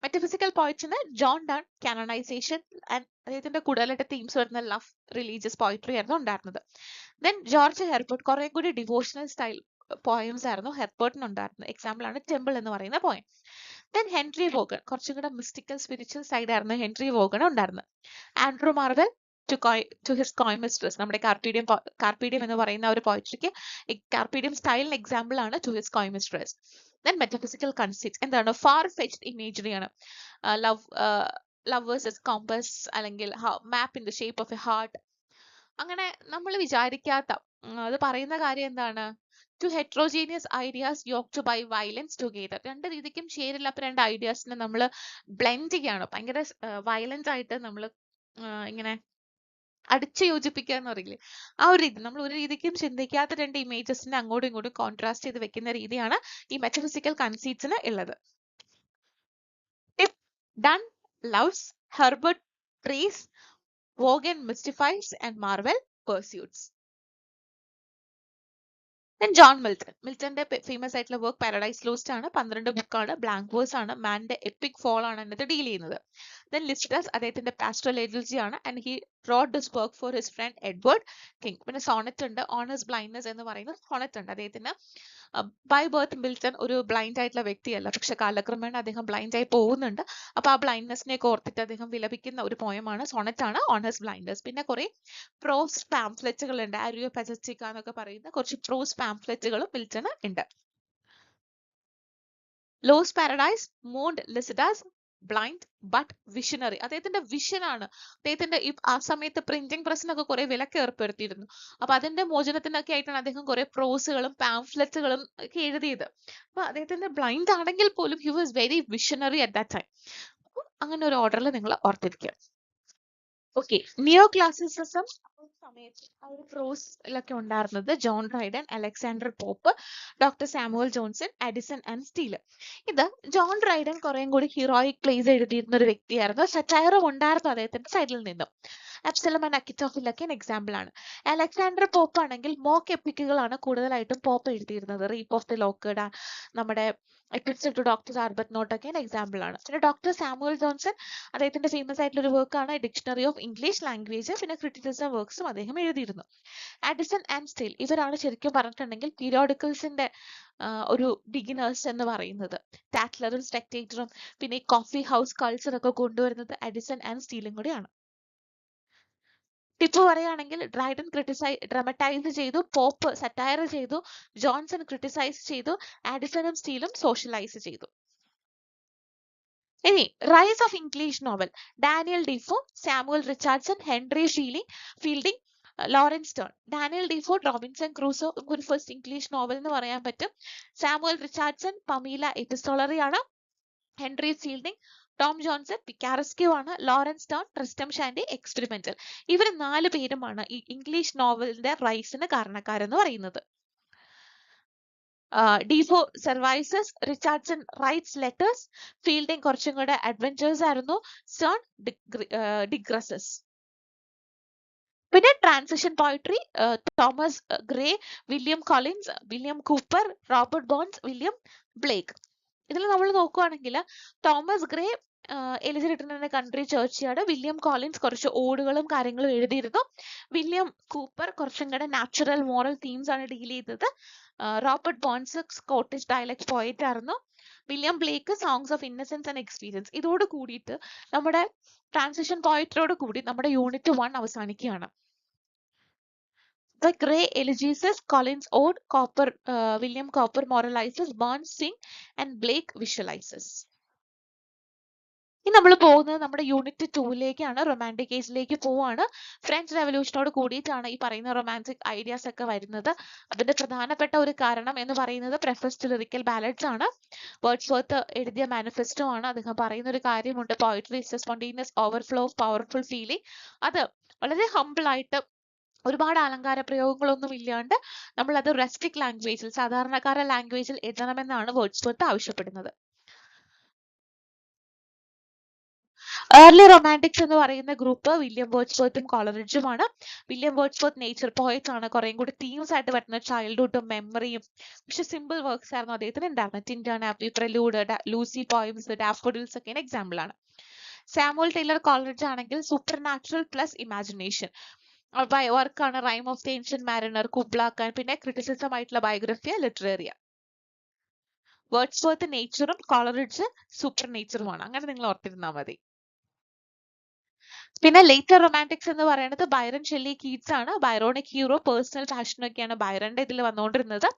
മെറ്റഫിസിക്കൽ പോയിറ്റ്സിന് ജോൺ ഡൺ കാനണൈസേഷൻ ആൻഡ് അദ്ദേഹത്തിന്റെ കൂടുതലായിട്ട് തീംസ് വരുന്ന ലവ്, റിലീജിയസ് പോയിട്രി ആയിരുന്നു ഉണ്ടായിരുന്നത്. ദെൻ ജോർജ് ഹെർബർട്ട് കുറെ കൂടി ഡിവോഷണൽ സ്റ്റൈൽ പോയംസ് ആയിരുന്നു ഹെർബർട്ടിന് ഉണ്ടായിരുന്നത്. എക്സാമ്പിൾ ആണ് ടെമ്പിൾ എന്ന് പറയുന്ന പോയം. ദെൻ ഹെൻറി വോഗൺ കുറച്ചും കൂടെ മിസ്റ്റിക്കൽ സ്പിരിച്വൽ സൈഡ് ആയിരുന്നു ഹെൻറി വോഗൺ ഉണ്ടായിരുന്നത്. Andrew Marvell to his coy mistress, നമ്മുടെ കാർപീഡിയം എന്ന് പറയുന്ന ഒരു പോയിട്രിക്ക് കാർപീഡിയം സ്റ്റൈലിന് എക്സാമ്പിൾ ആണ് to his coy mistress. Then metaphysical concepts എന്താണ്? ഫാർ ഫെച്ച്ഡ് ഇമേജറി ആണ്. ലവ് വേഴ്സസ് കോമ്പസ്, അല്ലെങ്കിൽ map in the shape of a heart. അങ്ങനെ നമ്മൾ വിചാരിക്കാത്ത അത് പറയുന്ന കാര്യം എന്താണ്? Two heterogeneous ideas yoked by violence together. രണ്ട് രീതിക്കും ചേരില്ല. അപ്പൊ രണ്ട് ഐഡിയാസിനെ നമ്മൾ ബ്ലെൻഡ് ചെയ്യാണ്, ഭയങ്കര വയലന്റ് ആയിട്ട് നമ്മൾ ഇങ്ങനെ അടിച്ചു യോജിപ്പിക്കുക എന്ന് പറയില്ലേ, ആ ഒരു രീതി. നമ്മൾ ഒരു രീതിക്കും ചിന്തിക്കാത്ത രണ്ട് ഇമേജസിനെ അങ്ങോട്ടും ഇങ്ങോട്ടും കോൺട്രാസ്റ്റ് ചെയ്ത് വെക്കുന്ന രീതിയാണ് ഈ മെറ്റഫിസിക്കൽ കൺസീറ്റ്സിന് ഉള്ളത്. Donne loves, Herbert trees, Vaughan mystifies and Marvell pursuits. Then John Milton. മിൽട്ടന്റെ ഫേമസ് ആയിട്ടുള്ള വർക്ക് പാരഡൈസ് ലോസ്റ്റ് ആണ്. 12 ബുക്കാണ്, ബ്ലാങ്ക് വേഴ്സ് ആണ്, മാന്റെ എപ്പിക് ഫോൾ ആണ് അതിനകത്ത് ഡീൽ ചെയ്യുന്നത്. ദെൻ ലിസ്റ്റസ് അദ്ദേഹത്തിന്റെ പാസ്റ്ററൽ എലിജി ആണ്, and he wrote this work for his friend Edward king. പിന്നെ സോണറ്റ് ഉണ്ട്, ഓൺ ഹിസ് ബ്ലൈൻഡ്നെസ് എന്ന് പറയുന്ന സോണറ്റ് ഉണ്ട്. അദ്ദേഹത്തിന് ബൈ ബർത്ത് മിൽട്ടൺ ഒരു ബ്ലൈൻഡ് ആയിട്ടുള്ള വ്യക്തിയല്ല, പക്ഷെ കാലക്രമേണ അദ്ദേഹം ബ്ലൈൻഡ് ആയി പോകുന്നുണ്ട്. അപ്പൊ ആ ബ്ലൈൻഡ്നെസ്സിനെ ഓർത്തിട്ട് അദ്ദേഹം വിലപിക്കുന്ന ഒരു പോയമാണ്, സോണറ്റ് ആണ്, ഓൺ ഹിസ് ബ്ലൈൻഡേഴ്സ്. പിന്നെ കുറെ പ്രോസ് പാംഫ്ലെറ്റുകൾ ഉണ്ട്, ആരിയോ പെജസ്റ്റിക്ക എന്നൊക്കെ പറയുന്ന കുറച്ച് പ്രോസ് പാംഫ്ലെറ്റുകളും മിൽട്ടണ് ഉണ്ട്. Lost paradise, mourned Lycidas, blind but visionary. അദ്ദേഹത്തിന്റെ വിഷനാണ്. അദ്ദേഹത്തിന്റെ ആ സമയത്ത് പ്രിന്റിംഗ് പ്രസ്സിനൊക്കെ കുറെ വിലക്ക് ഏർപ്പെടുത്തിയിരുന്നു. അപ്പൊ അതിന്റെ മോചനത്തിനൊക്കെ ആയിട്ടാണ് അദ്ദേഹം കുറെ പ്രോസുകളും പാംഫ്ലെറ്റുകളും ഒക്കെ എഴുതിയത്. അപ്പൊ അദ്ദേഹത്തിന്റെ ബ്ലൈൻഡ് ആണെങ്കിൽ പോലും he was very visionary at that time. അങ്ങനെ ഒരു ഓർഡറിൽ നിങ്ങൾ ഓർത്തിരിക്കുക. ഓക്കെ, നിയോ ക്ലാസിസിസം സമയത്ത് ആ ഒരു പ്രോസിലൊക്കെ ഉണ്ടായിരുന്നത് John Dryden, Alexander pop, doctor Samuel Johnson, Edison and steel. ഇത് ജോൺ ഡ്രൈഡൻ കുറേയും കൂടി ഹീറോയിക് പ്ലേസ് എഴുതിയിരുന്ന ഒരു വ്യക്തിയായിരുന്നു. സറ്റയറും ഉണ്ടായിരുന്നു അദ്ദേഹത്തിന്റെ സൈഡിൽ നിന്നും. അബ്സലം ആൻഡ് അക്കിറ്റോഫിലൊക്കെ എക്സാമ്പിൾ ആണ്. അലക്സാണ്ടർ പോപ്പ് ആണെങ്കിൽ മോക്ക് എപ്പിക്കുകളാണ് കൂടുതലായിട്ടും പോപ്പ് എഴുതിയിരുന്നത്. റീപ്പ് ഓഫ് ദി ലോക്കഡ്, നമ്മുടെ എപ്പിക്സ് ടു ഡോക്ടർ ആർബത്ത് നോട്ടൊക്കെ എക്സാമ്പിൾ ആണ്. പിന്നെ ഡോക്ടർ സാമുവൽ ജോൺസൺ അദ്ദേഹത്തിന്റെ ഫേമസ് ആയിട്ടുള്ള ഒരു വർക്കാണ് ഡിക്ഷണറി ഓഫ് ഇംഗ്ലീഷ് ലാംഗ്വേജ്. പിന്നെ ക്രിറ്റിസിസം വർക്ക്സും അദ്ദേഹം എഴുതിയിരുന്നു. അഡിസൺ ആൻഡ് സ്റ്റീൽ ഇവരാണ് ശരിക്കും പറഞ്ഞിട്ടുണ്ടെങ്കിൽ പീരിയോഡിക്കൽസിന്റെ ഒരു ബിഗിനേഴ്സ് എന്ന് പറയുന്നത്. ടാറ്റ്ലറും സ്പെക്ടേറ്ററും പിന്നെ കോഫി ഹൗസ് കൾച്ചർ ഒക്കെ കൊണ്ടുവരുന്നത് അഡിസൺ ആൻഡ് സ്റ്റീലും കൂടിയാണ്. ടിപ്പു പറയുകയാണെങ്കിൽ ഡ്രൈഡൻ ഡ്രമറ്റൈസ് ചെയ്തു, പോപ്പ് സറ്റയർ ചെയ്തു, ജോൺസൺ ക്രിട്ടിസൈസ് ചെയ്തു, ആഡിസണും സ്റ്റീലും സോഷ്യലൈസ് ചെയ്തു. ഇനി rise of English novel. Daniel Defoe, Samuel Richardson, Henry Fielding, Laurence Sterne. Daniel Defoe Robinson Crusoe ഒരു ഫസ്റ്റ് ഇംഗ്ലീഷ് നോവൽ എന്ന് പറയാൻ പറ്റും. സാമുവൽ റിച്ചാർഡ്സൺ പമീല എപ്പിസ്റ്റോളറി ആണ്. Henry Fielding Tom Johnson picaresque ആണ്. Laurence Sterne Tristram Shandy experimental. ഇവർ 4 പേരുമാണ് ഈ ഇംഗ്ലീഷ് നോവലിന്റെ റൈസിന് കാരണക്കാരെന്ന് പറയുന്നത്. Defoe survives, Richardson writes letters, Fielding കുറച്ചും കൂടെ അഡ്വഞ്ചേഴ്സ് ആയിരുന്നു, സ്റ്റേൺ ഡിഗ്രസസ്. പിന്നെ transition poetry, Thomas Gray, William Collins, William Cowper, Robert Burns, William Blake. ഇതിൽ നമ്മൾ നോക്കുകയാണെങ്കിൽ തോമസ് ഗ്രേ എലിസി റിട്ടണിന്റെ കൺട്രി ചേർച്ച്യാർഡ്, വില്യം കോളിൻസ് കുറച്ച് ഓടുകളും കാര്യങ്ങളും എഴുതിയിരുന്നു, വില്യം കൂപ്പർ കുറച്ചും കൂടെ നാച്ചുറൽ മോറൽ തീംസ് ആണ് ഡീൽ ചെയ്തത്, Robert Burns Scottish dialect poet ആയിരുന്നു. William Blake songs of innocence and experience. ഇതോട് കൂടിയിട്ട് നമ്മുടെ ട്രാൻസിഷൻ പോയട്രിയോട് കൂടി നമ്മുടെ യൂണിറ്റ് 1 അവസാനിക്കുകയാണ്. The Grey Elegiacs, Collins Ode, Cowper, William Cowper moralizes, Burns sing, and Blake visualizes. ഇനി നമ്മൾ പോകുന്നത് നമ്മുടെ യൂണിറ്റ് 2ലേക്കാണ്. റൊമാൻറ്റിക് ഏജിലേക്ക് പോവാണ്. ഫ്രഞ്ച് റെവല്യൂഷനോട് കൂടിയിട്ടാണ് ഈ പറയുന്ന റൊമാൻറ്റിക് ഐഡിയാസ് ഒക്കെ വരുന്നത്. അതിന്റെ പ്രധാനപ്പെട്ട ഒരു കാരണം എന്ന് പറയുന്നത് പ്രെഫസ് ടു ലിറിക്കൽ ബാലഡ്സ് ആണ്. വേർഡ്സ്വർത്ത് എഴുതിയ മാനിഫെസ്റ്റോ ആണ്. അദ്ദേഹം പറയുന്ന ഒരു കാര്യമുണ്ട്, poetry is A spontaneous overflow of powerful feeling. അത് വളരെ ഹംബിൾ ആയിട്ട് ഒരുപാട് അലങ്കാര പ്രയോഗങ്ങളൊന്നും ഇല്ലാണ്ട് നമ്മൾ അത് റെസ്റ്റിക് ലാംഗ്വേജിൽ, സാധാരണക്കാര ലാംഗ്വേജിൽ എഴുതണമെന്നാണ് വേർഡ്സ്വർത്ത് ആവശ്യപ്പെടുന്നത്. ഏർലി റൊമാൻറ്റിക്സ് എന്ന് പറയുന്ന ഗ്രൂപ്പ് വില്യം വേർഡ്സ്വർത്തും കോളറിഡ്ജുമാണ്. വില്യം വേർഡ്സ്വർത്ത് നേച്ചർ പോയറ്റ് ആണ്. കുറേം കൂടി തീംസ് ആയിട്ട് വരുന്ന ചൈൽഡ്ഹുഡും മെമ്മറിയും, പക്ഷെ സിമ്പിൾ വർക്ക്സ് ആയിരുന്നു അദ്ദേഹത്തിന് ഉണ്ടായിരുന്നത്. Tintern Abbey, prelude, Lucy poems, daffodils ഒക്കെ എക്സാമ്പിൾ ആണ്. സാമുവൽ ടൈലർ കോളറിഡ്ജ് ആണെങ്കിൽ സൂപ്പർ നാച്ചുറൽ പ്ലസ് ഇമാജിനേഷൻ വർക്കാണ്. Rime of the ancient mariner, Kubla Khan, പിന്നെ ക്രിറ്റിസിസം ആയിട്ടുള്ള ബയോഗ്രഫിയ, ലിറ്ററേറിയ. വേർഡ്സ്വർത്ത് നേച്ചറും കോളറിഡ്ജ് സൂപ്പർ നേച്ചറുമാണ്. അങ്ങനെ നിങ്ങൾ ഓർത്തിരുന്നാൽ മതി. പിന്നെ ലേറ്റർ റൊമാൻറ്റിക്സ് എന്ന് പറയുന്നത് ബൈറൺ, ഷെല്ലി, കീറ്റ്സ് ആണ്. ബൈറോണിക് ഹീറോ, പേഴ്സണൽ ഫാഷൻ ഒക്കെയാണ് ബൈറന്റെ ഇതിൽ വന്നുകൊണ്ടിരുന്നത്.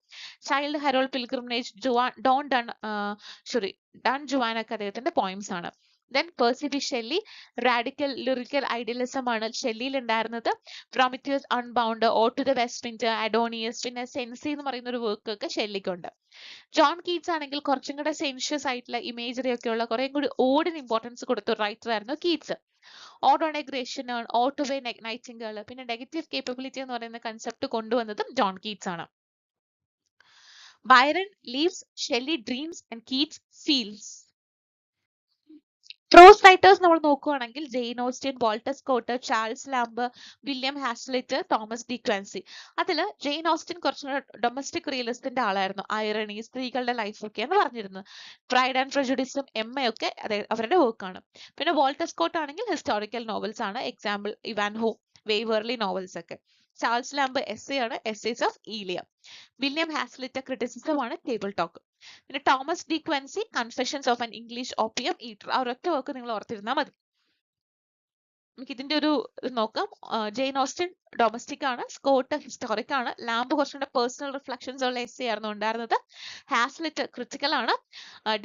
Childe, Harold pilgrimage, Don Juan ഒക്കെ അദ്ദേഹത്തിന്റെ പോയിംസ് ആണ്. Then Percy Shelley, radical lyrical idealism ആണ് ഷെല്ലിയിൽ ഉണ്ടായിരുന്നത്. Prometheus unbound, ode to the west wind, Adonais, പിന്നെ സെൻസി എന്ന് പറയുന്ന ഒരു വർക്ക് ഒക്കെ ഷെല്ലിക്കുണ്ട്. ജോൺ കീറ്റ്സ് ആണെങ്കിൽ കുറച്ചും കൂടെ സെൻഷ്യസ് ആയിട്ടുള്ള ഇമേജറി ഒക്കെ ഉള്ള കുറേ കൂടി ഓഡിന് ഇമ്പോർട്ടൻസ് കൊടുത്ത റൈറ്റർ ആയിരുന്നു Keats. Ode on a Grecian, ode to by nightingale, പിന്നെ നെഗറ്റീവ് കേപ്പബിലിറ്റി എന്ന് പറയുന്ന കൺസെപ്റ്റ് കൊണ്ടുവന്നതും ജോൺ കീറ്റ്സ് ആണ്. Byron lives, Shelley dreams and Keats feels. Prose writers നമ്മൾ നോക്കുകയാണെങ്കിൽ Jane Austen, Walter Scott, Charles Lamb, William Hazlitt, Thomas De Quincey. അതിൽ ജെയിൻ ഓസ്റ്റൻ കുറച്ചുകൂടെ ഡൊമസ്റ്റിക് റിയലിസ്റ്റിന്റെ ആളായിരുന്നു. ഐറണി, സ്ത്രീകളുടെ ലൈഫൊക്കെയാണ് പറഞ്ഞിരുന്നത്. പ്രൈഡ് ആൻഡ് പ്രജുഡിസും എമ്മയൊക്കെ അവരുടെ വർക്കാണ്. പിന്നെ വാൾട്ടർ സ്കോട്ട് ആണെങ്കിൽ ഹിസ്റ്റോറിക്കൽ നോവൽസ് ആണ്. എക്സാമ്പിൾ ഇവാൻഹോ, വേവർലി നോവൽസ് ഒക്കെ. ചാൾസ് ലാംബ് എസ്സേ ആണ്, essays of Elia. William Hazlitt criticism ആണ്, ടേബിൾ ടോക്ക്. പിന്നെ Thomas De Quincey, confessions of an English opium eater. ആ ഒരൊറ്റ വർക്ക് നിങ്ങൾ ഓർത്തിരുന്നാൽ മതി. നമുക്ക് ഇതിന്റെ ഒരു നോക്കാം. ജെയിൻ ഓസ്റ്റൻ ഡൊമസ്റ്റിക് ആണ്, സ്കോട്ട് ഹിസ്റ്റോറിക് ആണ്, ലാംബ് കുറച്ചുകൂടെ പേഴ്സണൽ റിഫ്ലക്ഷൻസ് ഉള്ള എസ്സേ ആയിരുന്നു ഉണ്ടായിരുന്നത്. ഹാസ്ലിറ്റ് ക്രിറ്റിക്കൽ ആണ്,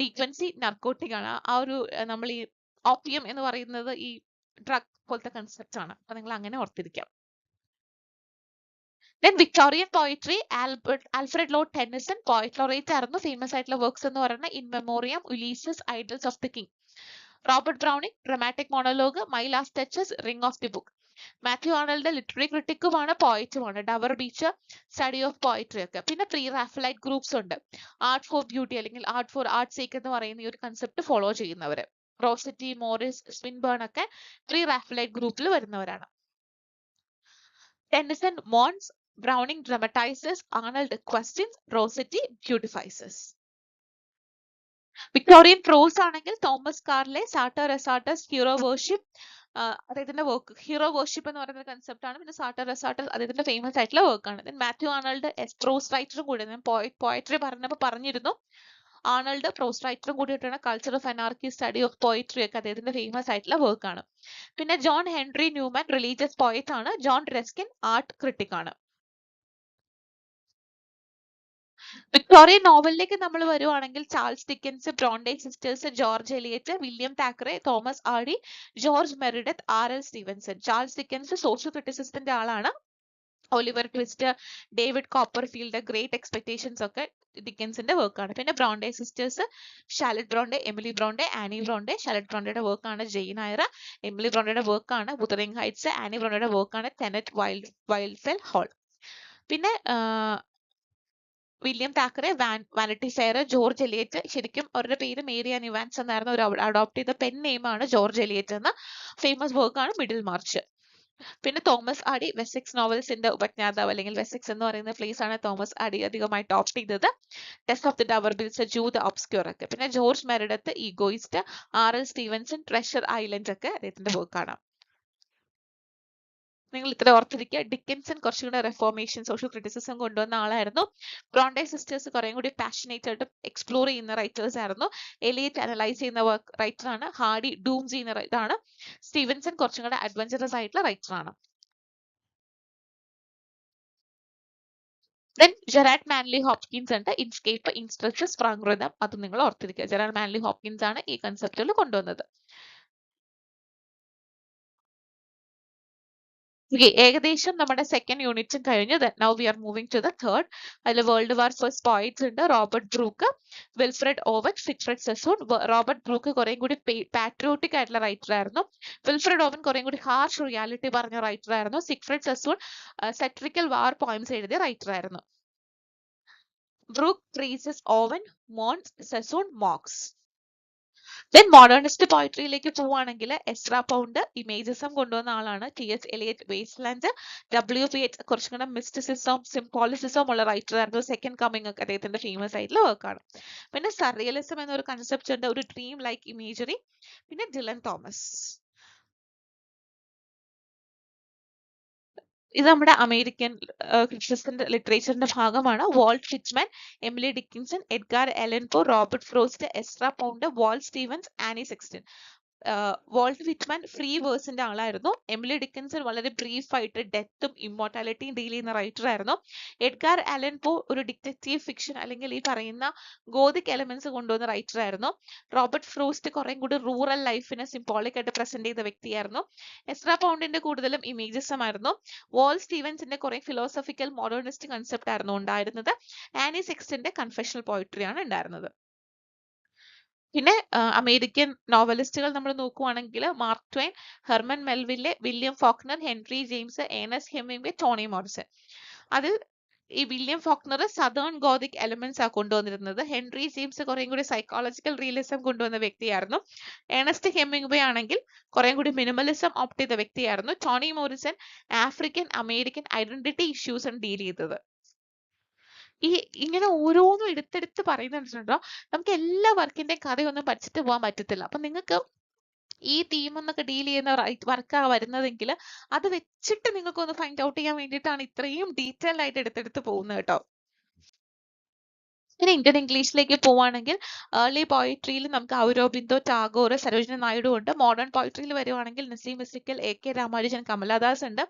ഡി ക്വൻസി നർക്കോട്ടിക് ആണ്. ആ ഒരു നമ്മൾ ഈ ഓപ്പിയം എന്ന് പറയുന്നത് ഈ ഡ്രഗ് പോലത്തെ കൺസെപ്റ്റ് ആണ്. അപ്പൊ നിങ്ങൾ അങ്ങനെ ഓർത്തിരിക്കാം. Then Victorian poetry, Alfred Lord Tennyson, poet laureate ആയിരുന്നു. ഫേമസ് ആയിട്ടുള്ള വർക്ക്സ് എന്ന് പറയുന്നത് in memoriam, Ulysses, idylls of the king. Robert Browning, dramatic monologue, my last duchess, ring of the book. Matthew Arnold literary ക്രിട്ടിക്കുമാണ്, പോയറ്റുമാണ്. Dover beach, study of poetry ഒക്കെ. പിന്നെ പ്രീ റാഫലൈറ്റ് ഗ്രൂപ്പ്സ് ഉണ്ട്. ആർട്ട് ഫോർ ബ്യൂട്ടി അല്ലെങ്കിൽ ആർട്ട് ഫോർ ആർട്ട് സേക്ക് എന്ന് പറയുന്ന ഈ ഒരു കൺസെപ്റ്റ് ഫോളോ ചെയ്യുന്നവര്. റോസറ്റി, മോറിസ്, സ്വിൻബേൺ ഒക്കെ പ്രീ റാഫലൈറ്റ് ഗ്രൂപ്പിൽ വരുന്നവരാണ്. Tennyson mourns, Browning dramatizes, Arnold questions, Rossetti beautifies. Victorian prose ആണെങ്കിൽ Thomas Carlyle, Sartor Resartus, hero worship, അദ്ദേഹത്തിന്റെ വർക്ക്. ഹീറോ വർഷിപ്പ് എന്ന് പറയുന്ന കൺസെപ്റ്റ് ആണ്. പിന്നെ സാട്ടർ എസാർട്ടസ് അദ്ദേഹത്തിന്റെ ഫേമസ് ആയിട്ടുള്ള വർക്കാണ്. ദെൻ മാത്യു ആർണൽഡ് പ്രോസ് റൈറ്ററും കൂടി. ഞാൻ പോയട്രി പറഞ്ഞപ്പോൾ പറഞ്ഞിരുന്നു. ആർണൽഡ് പ്രോസ് റൈറ്ററും കൂടിയിട്ടാണ് culture of anarchy, study of poetry ഒക്കെ അദ്ദേഹത്തിന്റെ ഫേമസ് ആയിട്ടുള്ള വർക്കാണ്. പിന്നെ John Henry Newman religious poet ആണ്. ജോൺ റെസ്കിൻ ആർട്ട് ക്രിട്ടിക് ആണ്. വിക്ടോറിയൻ നോവലിലേക്ക് നമ്മൾ വരുവാണെങ്കിൽ Charles Dickens, Bronte sisters, George Eliot, William Thackeray, Thomas Hardy, George Meredith, R L. Stevenson. Charles Dickens social ക്രിറ്റിസിസത്തിന്റെ ആളാണ്. Oliver Twist, David Copperfield, great expectations ഒക്കെ ഡിക്കൻസിന്റെ വർക്കാണ്. പിന്നെ Bronte sisters, Charlotte Bronte, Emily Bronte, Anne Bronte. Charlotte ബ്രോണ്ടയുടെ വർക്കാണ് ജെയിൻ ഐറ. എമിലി ബ്രോണ്ടയുടെ വർക്കാണ് വുതറിംഗ് ഹൈറ്റ്സ്. ആനി ബ്രോണ്ടയുടെ വർക്കാണ് ടെനറ്റ് വൈൽഡ്ഫെൽ ഹാൾ. പിന്നെ William Thackeray, Vanity Fair, George Eliot. ശരിക്കും അവരുടെ പേര് മേരി ആൻ ഇവാൻസ് എന്നായിരുന്നു. ഒരു അഡോപ്റ്റ് ചെയ്ത പെൻ നെയിമാണ് ജോർജ് എലിയറ്റ് എന്ന. ഫേമസ് വർക്കാണ് മിഡിൽ മാർച്ച്. പിന്നെ തോമസ് ആഡി, വെസെക്സ് നോവൽസിന്റെ ഉപജ്ഞാതാവ് അല്ലെങ്കിൽ വെസെക്സ് എന്ന് പറയുന്ന പ്ലേസ് ആണ് തോമസ് ആഡി അധികമായിട്ട് ഓപ്റ്റ് ചെയ്തത്. Tess of the d'Urbervilles, Jude the obscure ഒക്കെ. പിന്നെ George Meredith, egoist, R L. Stevenson, treasure island ഒക്കെ അദ്ദേഹത്തിന്റെ വർക്കാണ്. നിങ്ങൾ ഇത്ര ഓർത്തിരിക്കുക. ഡിക്കൻസൺ കുറച്ചും കൂടെ റെഫോർമേഷൻ സോഷ്യൽ ക്രിറ്റിസിസം കൊണ്ടുവന്ന ആളായിരുന്നു. ബ്രോണ്ടെ സിസ്റ്റേഴ്സ് കുറേ കൂടി പാഷനേറ്റ് ആയിട്ട് എക്സ്പ്ലോർ ചെയ്യുന്ന റൈറ്റേഴ്സ് ആയിരുന്നു. എലിയറ്റ് അനലൈസ് ചെയ്യുന്ന റൈറ്റർ ആണ്. ഹാർഡി ഡൂം ചെയ്യുന്ന ഇതാണ്. സ്റ്റീവൻസൺ കുറച്ചും കൂടെ അഡ്വഞ്ചറസ് ആയിട്ടുള്ള റൈറ്റർ ആണ്. Then ജെറാഡ് മാൻലി ഹോപ്കിൻസ് ഉണ്ട്. Inscape, instress, sprung rhythm. അത് നിങ്ങൾ ഓർത്തിരിക്കുക. ജെറാഡ് മാൻലി ഹോപ്കിൻസ് ആണ് ഈ കൺസെപ്റ്റുകൾ കൊണ്ടുവന്നത്. ഏകദേശം നമ്മുടെ സെക്കൻഡ് യൂണിറ്റും കഴിഞ്ഞു. Now we are moving to the third. അതിൽ വേൾഡ് വാർ ഫസ്റ്റ് പോയിറ്റ്സ് ഉണ്ട്. Robert Brooke, Wilfred Owen, Siegfried Sassoon. Robert Brooke കുറേ കൂടി പാട്രിയോട്ടിക് ആയിട്ടുള്ള റൈറ്റർ ആയിരുന്നു. വിൽഫ്രെഡ് ഓവൻ കുറേ കൂടി ഹാർഷ് റിയാലിറ്റി പറഞ്ഞ റൈറ്റർ ആയിരുന്നു. Siegfried Sassoon satirical war poems എഴുതിയ റൈറ്റർ ആയിരുന്നു. Brooke praises Owen, mourns, Sassoon mocks. Then modernist പോയിട്രിയിലേക്ക് പോവുകയാണെങ്കിൽ എസ്രാ പൗണ്ട് ഇമേജസം കൊണ്ടുവന്ന ആളാണ്. ടി.എസ്. Eliot waste land. W.P.H. കുറച്ചും കൂടെ മിസ്റ്റിസിസം സിംപോളിസിസം ഉള്ള റൈറ്റർ ആയിരുന്നു. സെക്കൻഡ് കമ്മിങ് ഒക്കെ അദ്ദേഹത്തിന്റെ ഫേമസ് ആയിട്ടുള്ള വർക്കാണ്. പിന്നെ സർറിയലിസം എന്നൊരു കൺസെപ്റ്റ് ഉണ്ട്, ഒരു ഡ്രീം ലൈക്ക് ഇമേജറി. പിന്നെ ഡിലൻ തോമസ്. ഇത് നമ്മുടെ അമേരിക്കൻ ക്രിറ്റിസിസത്തിന്റെ ലിറ്ററേച്ചറിന്റെ ഭാഗമാണ്. Walt Whitman, Emily Dickinson, Edgar Allan Poe, Robert Frost, Ezra Pound, Wallace Stevens, Anne Sexton. Walt Whitman free വേഴ്സിന്റെ ആളായിരുന്നു. എമിലി ഡിക്കിൻസൺ വളരെ ബ്രീഫ് ആയിട്ട് ഡെത്തും ഇമ്മോർട്ടാലിറ്റിയും ഡീൽ ചെയ്യുന്ന റൈറ്റർ ആയിരുന്നു. എഡ്ഗാർ അലൻ പോ ഒരു ഡിറ്റക്റ്റീവ് ഫിക്ഷൻ അല്ലെങ്കിൽ ഈ പറയുന്ന ഗോതിക് എലമെന്റ്സ് കൊണ്ടുവന്ന റൈറ്റർ ആയിരുന്നു. റോബർട്ട് ഫ്രോസ്റ്റ് കുറെ കൂടി റൂറൽ ലൈഫിനെ സിംബോളിക് ആയിട്ട് പ്രസന്റ് ചെയ്ത വ്യക്തിയായിരുന്നു. എസ്രാ പൗണ്ടിന്റെ കൂടുതലും ഇമേജസം ആയിരുന്നു. വാൾ സ്റ്റീവൻസിന്റെ കുറെ ഫിലോസഫിക്കൽ മോഡേണിസ്റ്റ് കൺസെപ്റ്റ് ആയിരുന്നു ഉണ്ടായിരുന്നത്. ആനി സെക്സ്റ്റന്റെ കൺഫെഷണൽ പോയിട്രി ആണ് ഉണ്ടായിരുന്നത്. പിന്നെ അമേരിക്കൻ നോവലിസ്റ്റുകൾ നമ്മൾ നോക്കുവാണെങ്കിൽ Mark Twain, Herman Melville, William Faulkner, Henry James, Ernest Hemingway, Toni Morrison. അതിൽ ഈ William Faulkner southern gothic elements ആ കൊണ്ടുവന്നിരുന്നത്. ഹെൻറി ജെയിംസ് കുറേ കൂടി സൈക്കോളജിക്കൽ റിയലിസം കൊണ്ടുവന്ന വ്യക്തിയായിരുന്നു. ഏണസ്റ്റ് ഹെമിംഗ്വേ ആണെങ്കിൽ കുറേ കൂടി മിനിമലിസം ഓപ്റ്റ് ചെയ്ത വ്യക്തിയായിരുന്നു. Tony Morrison African American identity issues ആണ് ഡീൽ ചെയ്തത്. ഈ ഇങ്ങനെ ഓരോന്നും എടുത്തെടുത്ത് പറയുന്നുണ്ടോ, നമുക്ക് എല്ലാ വർക്കിന്റെയും കഥയൊന്നും പഠിച്ചിട്ട് പോകാൻ പറ്റത്തില്ല. അപ്പൊ നിങ്ങൾക്ക് ഈ തീം എന്നൊക്കെ ഡീൽ ചെയ്യുന്ന വർക്കാണ് വരുന്നതെങ്കിൽ അത് വെച്ചിട്ട് നിങ്ങൾക്ക് ഒന്ന് ഫൈൻഡ് ഔട്ട് ചെയ്യാൻ വേണ്ടിയിട്ടാണ് ഇത്രയും ഡീറ്റെയിൽ ആയിട്ട് എടുത്തെടുത്ത് പോകുന്നത് കേട്ടോ. ഇനി ഇന്ത്യൻ ഇംഗ്ലീഷിലേക്ക് പോവുകയാണെങ്കിൽ ഏർലി പോയിട്രിയിൽ നമുക്ക് ഔരോബിന്ദോ, ടാഗോർ, സരോജിനി നായിഡു ഉണ്ട്. മോഡേൺ പോയിട്രിയിൽ വരുവാണെങ്കിൽ നസീം ഇസ്തിക്കൽ, A.K. രാമാനുജൻ, കമലാദാസ് ഉണ്ട്.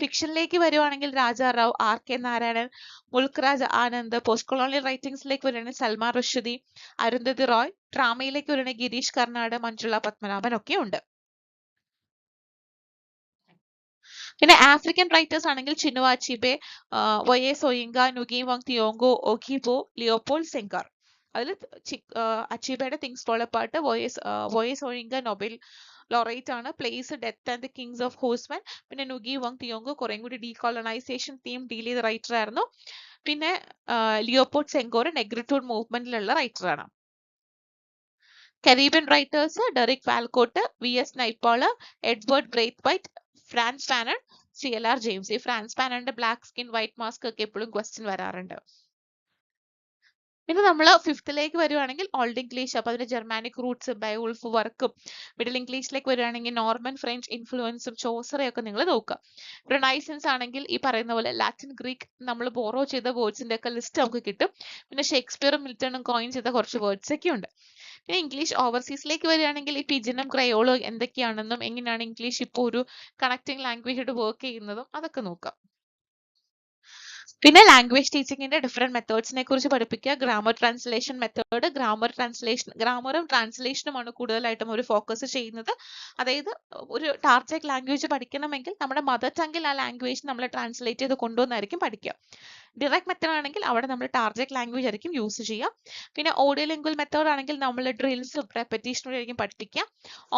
ഫിക്ഷനിലേക്ക് വരുവാണെങ്കിൽ Raja Rao, R.K. Narayanan, Mulk Raj Anand. Post colonial റൈറ്റിംഗ്സിലേക്ക് വരുവാണെങ്കിൽ സൽമാൻ റുഷ്ദി, അരുന്ധതി റോയ്. ഡ്രാമയിലേക്ക് വരുവാണെങ്കിൽ ഗിരീഷ് കർണാട്, മഞ്ജുള പത്മനാഭൻ ഒക്കെ ഉണ്ട്. പിന്നെ ആഫ്രിക്കൻ റൈറ്റേഴ്സ് ആണെങ്കിൽ Chinua Achebe, Wole Soyinka, Ngugi wa Thiong'o, Okigbo, Leopold Senghor. അതിൽ അച്ചീബയുടെ things fall apart, Wole Soyinka Nobel laureate ആണ്. Plays, death and the kings of horseman. പിന്നെ നുഗി വങ് തിയോങ്കോ കുറേ കൂടി ഡീകോളനൈസേഷൻ തീം ഡീൽ ചെയ്ത റൈറ്റർ ആയിരുന്നു. പിന്നെ ലിയോപോൾഡ് സെങ്കോർ നെഗ്രിറ്റ്യൂഡ് മൂവ്മെന്റിലുള്ള റൈറ്റർ ആണ്. Caribbean writers Derek Walcott, V.S. Naipaul, Edward Brathwaite, Frantz Fanon, CLR James. ഈ ഫ്രാൻസ് ഫാനണിന്റെ ബ്ലാക്ക് സ്കിൻ വൈറ്റ് മാസ്ക് ഒക്കെ എപ്പോഴും ക്വസ്റ്റ്യൻ വരാറുണ്ട്. പിന്നെ നമ്മൾ ഫിഫ്ത്തിലേക്ക് വരുവാണെങ്കിൽ ഓൾഡ് ഇംഗ്ലീഷ്, അപ്പൊ അതിന്റെ ജർമാനിക് റൂട്ട്സ്, ബയോൾഫ് വർക്കും. മിഡിൽ ഇംഗ്ലീഷിലേക്ക് വരുവാണെങ്കിൽ നോർമൻ ഫ്രഞ്ച് ഇൻഫ്ലുവൻസും ചോസറയൊക്കെ നിങ്ങൾ നോക്കുക. റിനൈസൻസ് ആണെങ്കിൽ ഈ പറയുന്ന പോലെ ലാറ്റിൻ, ഗ്രീക്ക് നമ്മൾ ബോറോ ചെയ്ത വേർഡ്സിന്റെ ഒക്കെ ലിസ്റ്റ് നമുക്ക് കിട്ടും. പിന്നെ ഷേക്സ്പിയറും മിൽട്ടണും കോയിൻ ചെയ്ത കുറച്ച് വേർഡ്സ് ഒക്കെ ഉണ്ട്. പിന്നെ ഇംഗ്ലീഷ് ഓവർസീസിലേക്ക് വരികയാണെങ്കിൽ ഈ പിജിനും ക്രയോളും എന്തൊക്കെയാണെന്നും എങ്ങനെയാണ് ഇംഗ്ലീഷ് ഇപ്പോൾ ഒരു കണക്റ്റിംഗ് ലാംഗ്വേജ് ആയിട്ട് വർക്ക് ചെയ്യുന്നതും അതൊക്കെ നോക്കാം. പിന്നെ ലാംഗ്വേജ് ടീച്ചിങ്ങിന്റെ ഡിഫറെന്റ് മെത്തേഡ്സിനെ കുറിച്ച് പഠിപ്പിക്കുക. ഗ്രാമർ ട്രാൻസ്ലേഷൻ മെത്തേഡ്, ഗ്രാമറും ട്രാൻസ്ലേഷനുമാണ് കൂടുതലായിട്ടും ഒരു ഫോക്കസ് ചെയ്യുന്നത്. അതായത് ഒരു ടാർജറ്റ് ലാംഗ്വേജ് പഠിക്കണമെങ്കിൽ നമ്മുടെ മദർ ടങ്ങിൽ ആ ലാംഗ്വേജ് നമ്മൾ ട്രാൻസ്ലേറ്റ് ചെയ്ത് കൊണ്ടുവന്നായിരിക്കും പഠിക്കുക. ഡിറക്റ്റ് മെത്തേഡ് ആണെങ്കിൽ അവിടെ നമ്മൾ ടാർജറ്റ് ലാംഗ്വേജ് ആയിരിക്കും യൂസ് ചെയ്യുക. പിന്നെ ഓഡിയോ ലിംഗ്വൽ മെത്തേഡ് ആണെങ്കിൽ നമ്മൾ ഡ്രിൽസും റെപ്പറ്റീഷനും ആയിരിക്കും പഠിപ്പിക്കുക.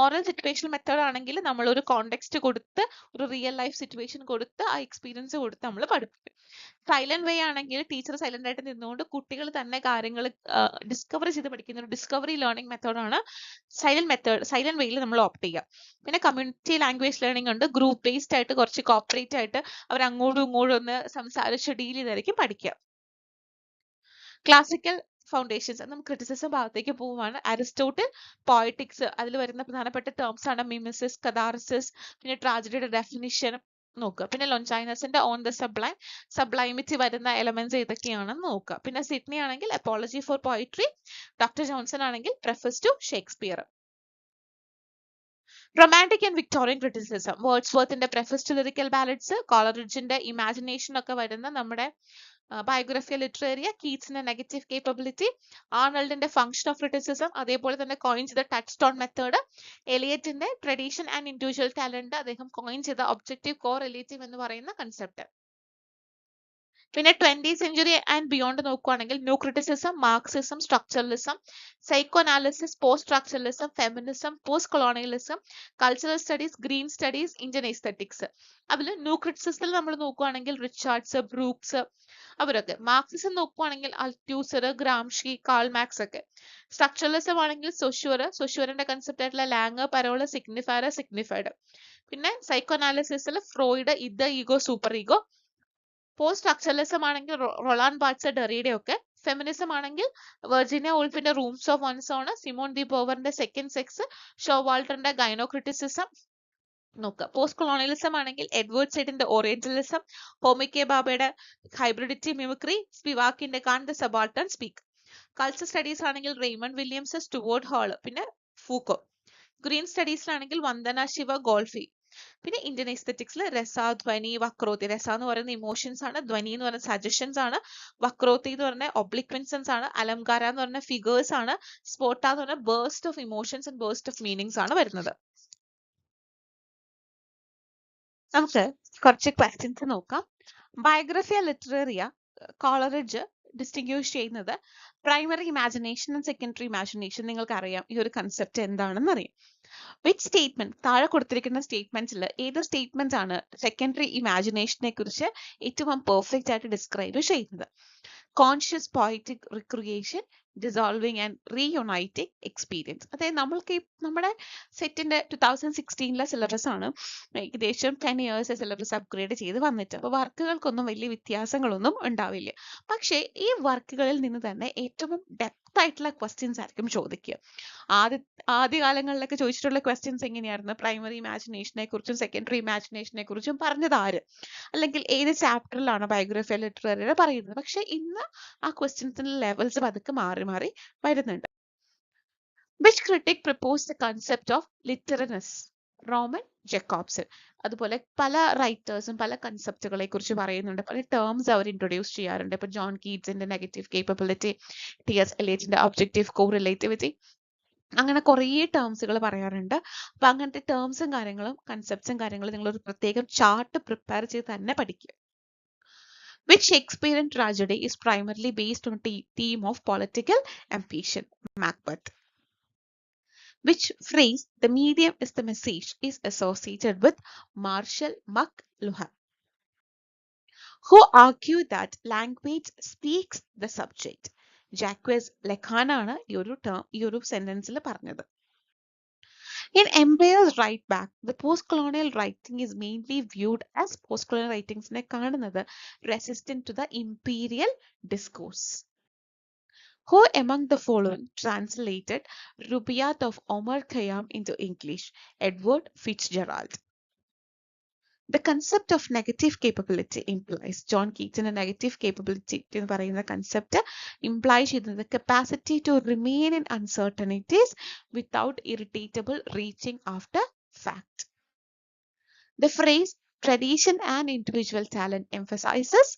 ഓറൽ സിറ്റുവേഷൻ മെത്തേഡ് ആണെങ്കിൽ നമ്മൾ ഒരു കോണ്ടെക്സ്റ്റ് കൊടുത്ത് ഒരു റിയൽ ലൈഫ് സിറ്റുവേഷൻ കൊടുത്ത് ആ എക്സ്പീരിയൻസ് കൊടുത്ത് നമ്മൾ പഠിപ്പിക്കും. സൈലന്റ് വേ ആണെങ്കിൽ ടീച്ചർ സൈലന്റ് ആയിട്ട് നിന്നുകൊണ്ട് കുട്ടികൾ തന്നെ കാര്യങ്ങൾ ഡിസ്കവർ ചെയ്ത് പഠിക്കുന്ന ഒരു ഡിസ്കവറി ലേണിംഗ് മെത്തേഡാണ് സൈലന്റ് വേയിൽ നമ്മൾ ഓപ്റ്റ് ചെയ്യുക. പിന്നെ കമ്മ്യൂണിറ്റി ലാംഗ്വേജ് ലേണിംഗ് ഉണ്ട്. ഗ്രൂപ്പ് ബേസ്ഡ് ആയിട്ട് കുറച്ച് കോപ്പറേറ്റ് ആയിട്ട് അവർ അങ്ങോട്ടും ഇങ്ങോട്ടും ഒന്ന് സംസാരിച്ച് ഡീൽ ചെയ്തായിരിക്കും പഠിക്കുക. ക്ലാസിക്കൽ ഫൗണ്ടേഷൻസ് നമുക്ക് ക്രിറ്റിസിസം ഭാഗത്തേക്ക് പോവുകയാണ്. അരിസ്റ്റോട്ടിൽ, പോയറ്റിക്സ്, അതിൽ വരുന്ന പ്രധാനപ്പെട്ട ടേംസ് ആണ് മിമിസിസ്, കഥാർസിസ്, പിന്നെ ട്രാജഡിയുടെ ഡെഫിനിഷൻ, നോക്കുക. പിന്നെ ലോഞ്ചൈനസിന്റെ ഓൺ ദ സബ്ലൈം, സബ്ലൈമിറ്റി വരുന്ന എലമെന്റ്സ് ഏതൊക്കെയാണെന്ന് നോക്കുക. പിന്നെ സിഡ്നി ആണെങ്കിൽ apology for poetry, doctor Johnson ആണെങ്കിൽ preface to Shakespeare. Romantic and Victorian criticism, വേർഡ്സ്വർത്തിന്റെ പ്രെഫസ് ടു ലിറിക്കൽ ബാലഡ്സ്, കോളറിഡ്ജിന്റെ ഇമാജിനേഷൻ ഒക്കെ വരുന്ന നമ്മുടെ ബയോഗ്രഫിയ ലിറ്ററേറിയ, കീറ്റ്സിന്റെ നെഗറ്റീവ് കേപ്പബിലിറ്റി, ആർണൾഡിന്റെ ഫംഗ്ഷൻ ഓഫ് ക്രിറ്റിസിസം, അതേപോലെ തന്നെ കോയിൻ ചെയ്ത ടച്ച് സ്റ്റോൺ മെത്തേഡ്, എലിയറ്റിന്റെ ട്രഡീഷൻ ആൻഡ് ഇൻഡിവിജ്വൽ ടാലന്റ്, അദ്ദേഹം കോയിൻ ചെയ്ത ഒബ്ജക്റ്റീവ് കോ റിലേറ്റീവ് എന്ന് പറയുന്ന കൺസെപ്റ്റ്. പിന്നെ 20th സെഞ്ചുറി ആൻഡ് ബിയോണ്ട് നോക്കുകയാണെങ്കിൽ new criticism, Marxism, structuralism, psycho analysis, post structuralism, feminism, post colonialism, cultural studies, green studies, Indian aesthetics. അതിൽ ന്യൂ ക്രിറ്റിസിസത്തിൽ നമ്മൾ നോക്കുകയാണെങ്കിൽ റിച്ചാർഡ്സ്, ബ്രൂക്സ് അവരൊക്കെ. മാർക്സിസം നോക്കുകയാണെങ്കിൽ അൽത്യൂസർ, ഗ്രാംഷി, കാൾ മാർക്സ് ഒക്കെ. സ്ട്രക്ചറലിസം ആണെങ്കിൽ സൊഷ്യൂറിന്റെ കൺസെപ്റ്റ് ആയിട്ടുള്ള ലാങ്, പരോള്, സിഗ്നിഫയർ, സിഗ്നിഫൈഡ്. പിന്നെ സൈക്കോ അനാലിസിസിൽ Freud, id, ego, super ego. Post structuralism ആണെങ്കിൽ റൊളാൻ ബാർട്സ്, ഡെറീഡ ഒക്കെ. ഫെമിനിസം ആണെങ്കിൽ വെർജീനിയ വൂൾഫിന്റെ rooms of one's own, Simone the ബോവറിന്റെ second sex, ഷോ വാൾട്ടറിന്റെ ഗൈനോക്രിറ്റിസിസം നോക്കുക. പോസ്റ്റ് കൊളോണിയലിസം ആണെങ്കിൽ എഡ്വേർഡ് സൈഡിന്റെ ഓറിയന്റലിസം, ഹോമിക്കെ ബാബയുടെ ഹൈബ്രിഡിറ്റി മിമിക്രി, സ്പിവാക്കിന്റെ can the subaltern speak. Culture studies ആണെങ്കിൽ റെയ്മണ്ട് വില്യംസ്, സ്റ്റുവർട്ട് ഹാള്, പിന്നെ ഫൂക്കോ. ഗ്രീൻ സ്റ്റഡീസിലാണെങ്കിൽ വന്ദന ശിവ, ഗോൾഫി. പിന്നെ ഇന്ത്യൻ എസ്തെറ്റിക്സിൽ രസ, ധ്വനി, വക്രോത്തി. രസ എന്ന് പറയുന്ന ഇമോഷൻസ് ആണ്, ധ്വനി എന്ന് പറയുന്ന സജഷൻസ് ആണ്, വക്രോത്തി എന്ന് പറഞ്ഞ ഒബ്ലിക്വൻസൻസ് ആണ്, അലംകാര എന്ന് പറഞ്ഞ ഫിഗേഴ്സ് ആണ്, സ്പോട്ട എന്ന് പറഞ്ഞ based of emotions and based of meanings ആണ് വരുന്നത്. നമുക്ക് കുറച്ച് ക്വസ്റ്റ്യൻസ് നോക്കാം. ബയോഗ്രഫിയ ലിറ്ററേറിയ കോളറിഡ്ജ് ഡിസ്റ്റിങ്വിഷ് ചെയ്യുന്നത് primary imagination and secondary imagination. നിങ്ങൾക്ക് അറിയാം ഈ ഒരു കൺസെപ്റ്റ് എന്താണെന്ന് അറിയാം. വിച്ച് സ്റ്റേറ്റ്മെന്റ്, താഴെ കൊടുത്തിരിക്കുന്ന സ്റ്റേറ്റ്മെന്റ്സിൽ ഏത് സ്റ്റേറ്റ്മെന്റ് ആണ് സെക്കൻഡറി ഇമാജിനേഷനെ കുറിച്ച് ഏറ്റവും പെർഫെക്റ്റ് ആയിട്ട് ഡിസ്ക്രൈബ് ചെയ്യുന്നത്? Conscious poetic recreation, dissolving and reuniting experience. അതായത് നമ്മൾക്ക് നമ്മുടെ സെറ്റിന്റെ 2016 സിലബസ് ആണ്, ഏകദേശം 10 ഇയേഴ്സ് സിലബസ് അപ്ഗ്രേഡ് ചെയ്ത് വന്നിട്ട്. അപ്പോൾ വർക്കുകൾക്കൊന്നും വലിയ വ്യത്യാസങ്ങളൊന്നും ഉണ്ടാവില്ല. പക്ഷേ ഈ വർക്കുകളിൽ നിന്ന് തന്നെ ഏറ്റവും ഡെപ്ത് ആയിട്ടുള്ള ക്വസ്റ്റ്യൻസ് ആയിരിക്കും ചോദിക്കുക. ആദ്യകാലങ്ങളിലൊക്കെ ചോദിച്ചിട്ടുള്ള ക്വസ്റ്റ്യൻസ് എങ്ങനെയായിരുന്നു? പ്രൈമറി ഇമാജിനേഷനെ കുറിച്ചും സെക്കൻഡറി ഇമാജിനേഷനെ കുറിച്ചും പറഞ്ഞത് ആര്, അല്ലെങ്കിൽ ഏത് ചാപ്റ്ററിലാണ് ബയോഗ്രഫി ലിറ്ററേറിയ പറയുന്നത്. പക്ഷെ ഇന്ന് ആ ക്വസ്റ്റ്യൻസിന്റെ ലെവൽസ് പതുക്കെ മാറി മാറി വരുന്നുണ്ട്. Which critic propose the concept of literariness? Roman Jakobson. അതുപോലെ പല റൈറ്റേഴ്സും പല കൺസെപ്റ്റുകളെ കുറിച്ച് പറയുന്നുണ്ട്, പല ടേംസ് അവർ ഇൻട്രൊഡ്യൂസ് ചെയ്യാറുണ്ട്. ഇപ്പൊ ജോൺ കീറ്റ്സിന്റെ നെഗറ്റീവ് കേപ്പബിലിറ്റി, ടി.എസ്. എലിയറ്റിന്റെ ഒബ്ജക്റ്റീവ് കോ റിലേറ്റിവിറ്റി, അങ്ങനെ കുറേ ടേംസുകൾ പറയാറുണ്ട്. അപ്പൊ അങ്ങനത്തെ ടേംസും കാര്യങ്ങളും കൺസെപ്റ്റ്സും കാര്യങ്ങളും നിങ്ങൾ ഒരു പ്രത്യേകം ചാർട്ട് പ്രിപ്പയർ ചെയ്ത് തന്നെ പഠിക്കുക. Which Shakespearean tragedy is primarily based on a theme of political ambition? Macbeth. Which phrase, the medium is the message, is associated with Marshall McLuhan? Who argued that language speaks the subject? Jacques Lacan ആണ് ഈ ഒരു സെന്റൻസിൽ പറഞ്ഞത്. In Empire's Write Back, the post-colonial writing is mainly viewed as post-colonial writings ne കാണുന്നത് resistant to the imperial discourse. Who among the following translated Rubaiyat of Omar Khayyam into English? Edward Fitzgerald. The concept of negative capability implies, John Keats's negative capability എന്ന് പറയുന്ന concept implies the capacity to remain in uncertainties without irritable reaching after fact. The phrase tradition and individual talent emphasizes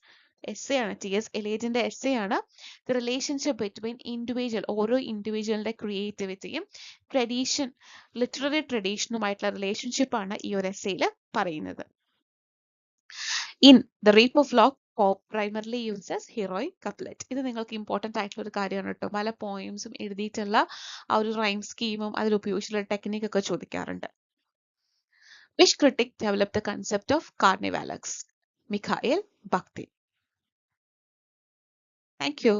essay ആണ്, T.S. എലിയറ്റിന്റെ essay ആണ്. The relationship between individual, ഓരോ ഇൻഡിവിജ്വലിന്റെ ക്രിയേറ്റിവിറ്റിയും ട്രഡീഷൻ, ലിറ്റററി ട്രഡീഷനുമായിട്ടുള്ള റിലേഷൻഷിപ്പ് ആണ് ഈ ഒരു essayയിൽ പറയുന്നത്. In The Rape of Lock, Pope primarily uses heroic couplet. ഇത് നിങ്ങൾക്ക് ഇമ്പോർട്ടൻ്റ് ആയിട്ടുള്ള ഒരു കാര്യമാണ് കേട്ടോ. പല പോയിംസും എഴുതിയിട്ടുള്ള ആ ഒരു റൈം സ്കീമും അതിൽ ഉപയോഗിച്ചുള്ള ടെക്നിക് ഒക്കെ ചോദിക്കാറുണ്ട്. Which critic developed the concept of carnivalux? Mikhail Bakhtin. Thank you.